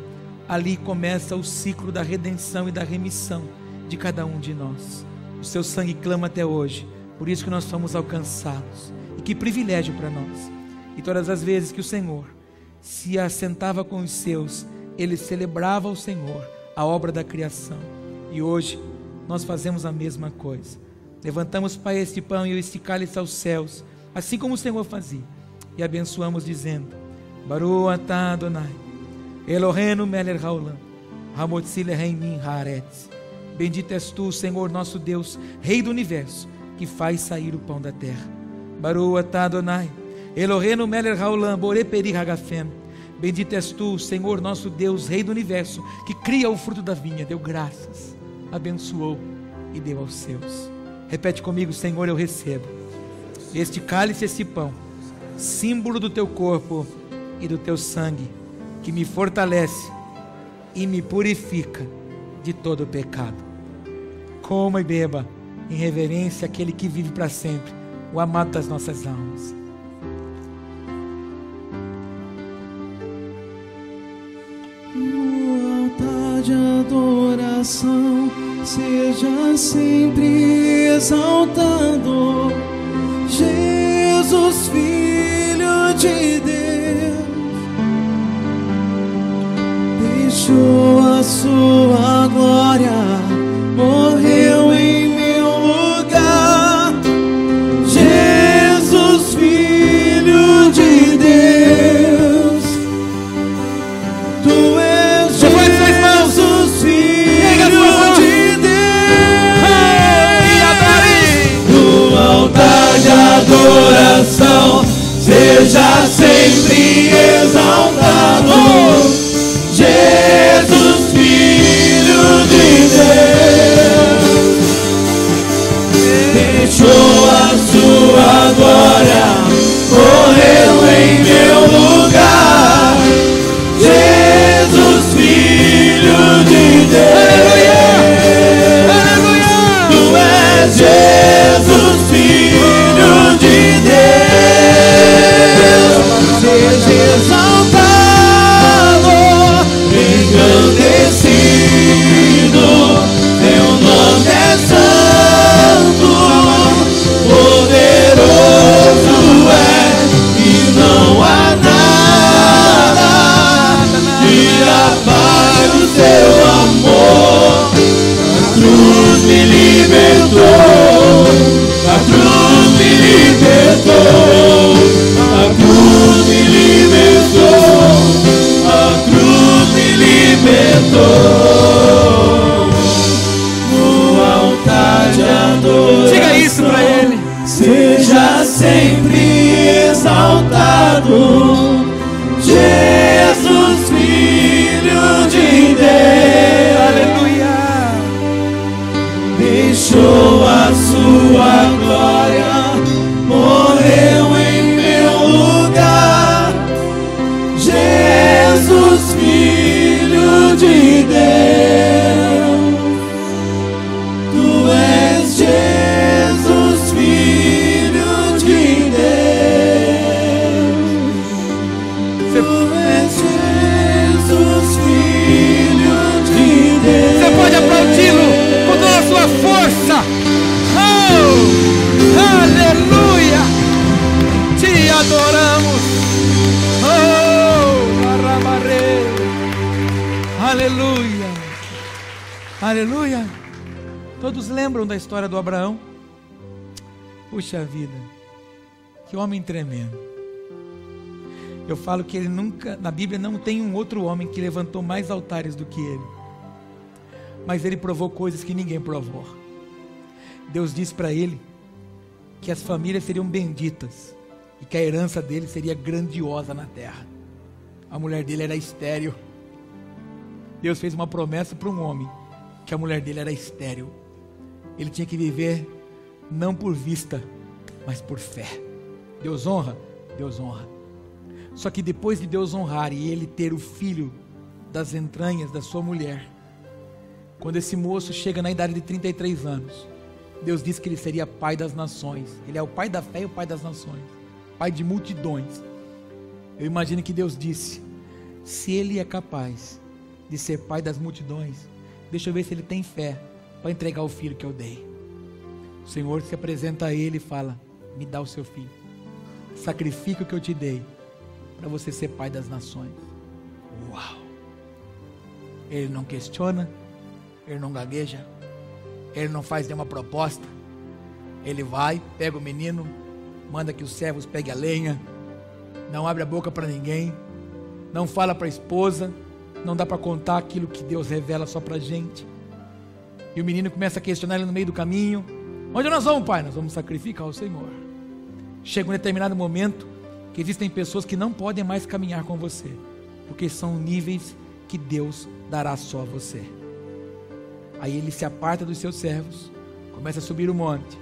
ali começa o ciclo da redenção e da remissão de cada um de nós. O Seu sangue clama até hoje, por isso que nós fomos alcançados. E que privilégio para nós. E todas as vezes que o Senhor se assentava com os seus, Ele celebrava ao Senhor a obra da criação. E hoje nós fazemos a mesma coisa. Levantamos, Pai, este pão e este cálice aos céus, assim como o Senhor fazia, e abençoamos dizendo: Baruch atah Adonai, Eloheinu melech haolam, hamotzil reimin haaretz. Bendito és Tu, Senhor nosso Deus, Rei do Universo, que faz sair o pão da terra. Baruch atah Adonai, Eloheinu melech haolam, borei peri hagafem. Bendito és Tu, Senhor nosso Deus, Rei do Universo, que cria o fruto da vinha. Deu graças, abençoou e deu aos seus. Repete comigo: Senhor, eu recebo este cálice, este pão, símbolo do Teu corpo e do Teu sangue, que me fortalece e me purifica de todo o pecado. Coma e beba em reverência àquele que vive para sempre, o amado das nossas almas. O altar de adoração seja sempre exaltado. Jesus, Filho de Deus, deixou a sua glória, morreu em meu lugar. Jesus, Filho de Deus, Tu és Jesus, Filho de Deus. No altar de adoração seja sempre exaltado. Jesus, Filho de Deus, deixou a sua glória, morreu em meu lugar. Jesus, Filho de Deus, Tu és Jesus, Filho de Deus. Seja exaltado, sempre exaltado, Jesus, Filho de Deus. Aleluia. Deixou a sua glória, morreu em meu lugar, Jesus, Filho de Deus. Tu és Jesus, Filho de Deus. Tu és Jesus, Filho de Deus. Você pode aplaudi-lo com toda a sua força. Oh, aleluia. Te adoramos. Oh, arabaré. Aleluia. Aleluia. Todos lembram da história do Abraão? Puxa vida, que homem tremendo. Eu falo que ele nunca, na Bíblia não tem um outro homem que levantou mais altares do que ele. Mas ele provou coisas que ninguém provou. Deus disse para ele que as famílias seriam benditas e que a herança dele seria grandiosa na terra. A mulher dele era estéril. Deus fez uma promessa para um homem que a mulher dele era estéril. Ele tinha que viver não por vista, mas por fé. Deus honra? Deus honra. Só que depois de Deus honrar e ele ter o filho das entranhas da sua mulher, quando esse moço chega na idade de 33 anos, Deus disse que ele seria pai das nações. Ele é o pai da fé e o pai das nações, pai de multidões. Eu imagino que Deus disse: se ele é capaz de ser pai das multidões, deixa eu ver se ele tem fé para entregar o filho que eu dei. O Senhor se apresenta a ele e fala: me dá o seu filho, sacrifica o que eu te dei para você ser pai das nações. Uau! Ele não questiona, ele não gagueja, ele não faz nenhuma proposta. Ele vai, pega o menino, manda que os servos peguem a lenha, não abre a boca para ninguém, não fala para a esposa, não dá para contar aquilo que Deus revela só para a gente. E o menino começa a questionar ele no meio do caminho: onde nós vamos, pai? Nós vamos sacrificar ao Senhor. Chega um determinado momento que existem pessoas que não podem mais caminhar com você, porque são níveis que Deus dará só a você. Aí ele se aparta dos seus servos, começa a subir o monte.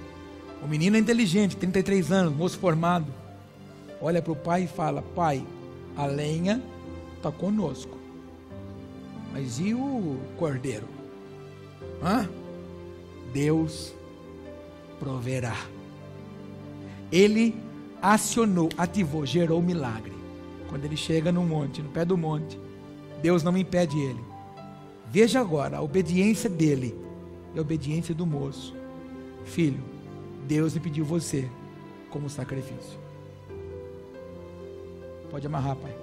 O menino é inteligente, 33 anos, moço formado, olha para o pai e fala: pai, a lenha está conosco, mas e o cordeiro? Deus proverá. Ele acionou, ativou, gerou o milagre. Quando ele chega no monte, no pé do monte, Deus não impede ele. Veja agora a obediência dele e a obediência do moço. Filho, Deus me pediu você como sacrifício. Pode amarrar, pai.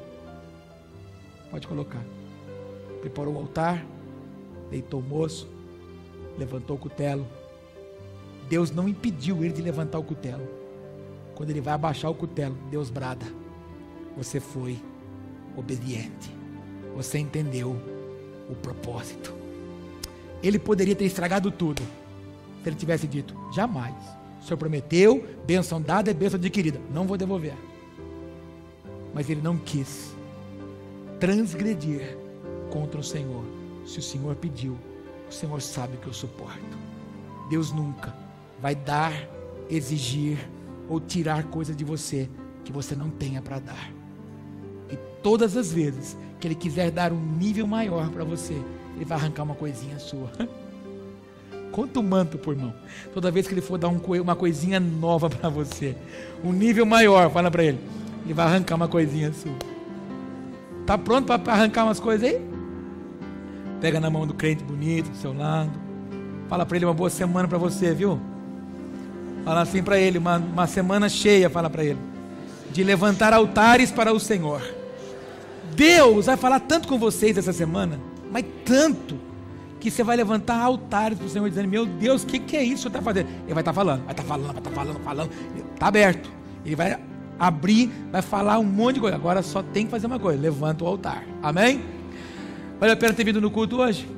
Pode colocar. Preparou o altar, deitou o moço, levantou o cutelo. Deus não impediu ele de levantar o cutelo. Quando ele vai abaixar o cutelo, Deus brada: você foi obediente, você entendeu o propósito. Ele poderia ter estragado tudo se ele tivesse dito: jamais, o Senhor prometeu, bênção dada é bênção adquirida, não vou devolver. Mas ele não quis transgredir contra o Senhor. Se o Senhor pediu, o Senhor sabe que eu suporto. Deus nunca vai dar, exigir ou tirar coisa de você que você não tenha para dar. E todas as vezes que Ele quiser dar um nível maior para você, Ele vai arrancar uma coisinha sua. Conta o manto, por irmão. Toda vez que Ele for dar uma coisinha nova para você, um nível maior, fala para Ele, Ele vai arrancar uma coisinha sua. Tá pronto para arrancar umas coisas aí? Pega na mão do crente bonito do seu lado, fala para ele: uma boa semana para você, viu? Fala assim para ele: uma semana cheia, fala para ele, de levantar altares para o Senhor. Deus vai falar tanto com vocês essa semana, mas tanto, que você vai levantar altares para o Senhor, dizendo: meu Deus, o que é isso que o Senhor está fazendo? Ele vai estar falando, está aberto. Ele vai abrir, vai falar um monte de coisa. Agora só tem que fazer uma coisa: levanta o altar. Amém? Vale a pena ter vindo no culto hoje?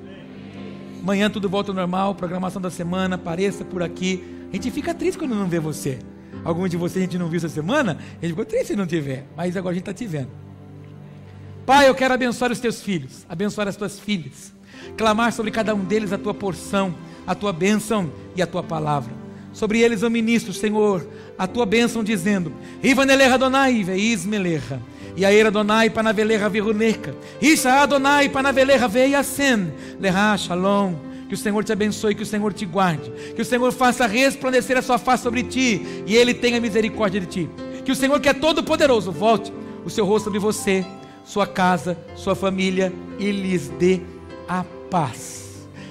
Amanhã tudo volta ao normal, programação da semana, apareça por aqui. A gente fica triste quando não vê você, Alguns de vocês a gente não viu essa semana, a gente ficou triste se não tiver, mas agora a gente está te vendo. Pai, eu quero abençoar os teus filhos, abençoar as tuas filhas, clamar sobre cada um deles a tua porção, a tua bênção e a tua palavra. Sobre eles eu ministro, Senhor, a tua bênção, dizendo: Ivaneleha Adonai veis meleha, Yair Adonai panaveleha viruneca, Isha Adonai panaveleha veiasen, leha shalom. Que o Senhor te abençoe, que o Senhor te guarde, que o Senhor faça resplandecer a sua face sobre ti, e Ele tenha misericórdia de ti. Que o Senhor, que é todo poderoso, volte o seu rosto sobre você, sua casa, sua família, e lhes dê a paz.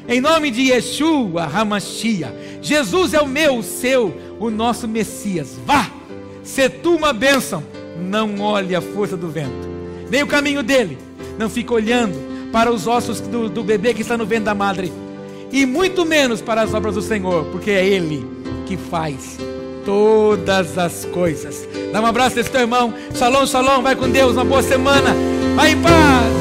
Em nome de Yeshua HaMashiach, Jesus é o meu, o seu, o nosso Messias. Vá, se tu uma bênção, não olhe a força do vento, nem o caminho dele, não fique olhando para os ossos do bebê que está no ventre da madre, e muito menos para as obras do Senhor, porque é Ele que faz todas as coisas. Dá um abraço desse teu irmão. Shalom, shalom, vai com Deus, uma boa semana, vai em paz.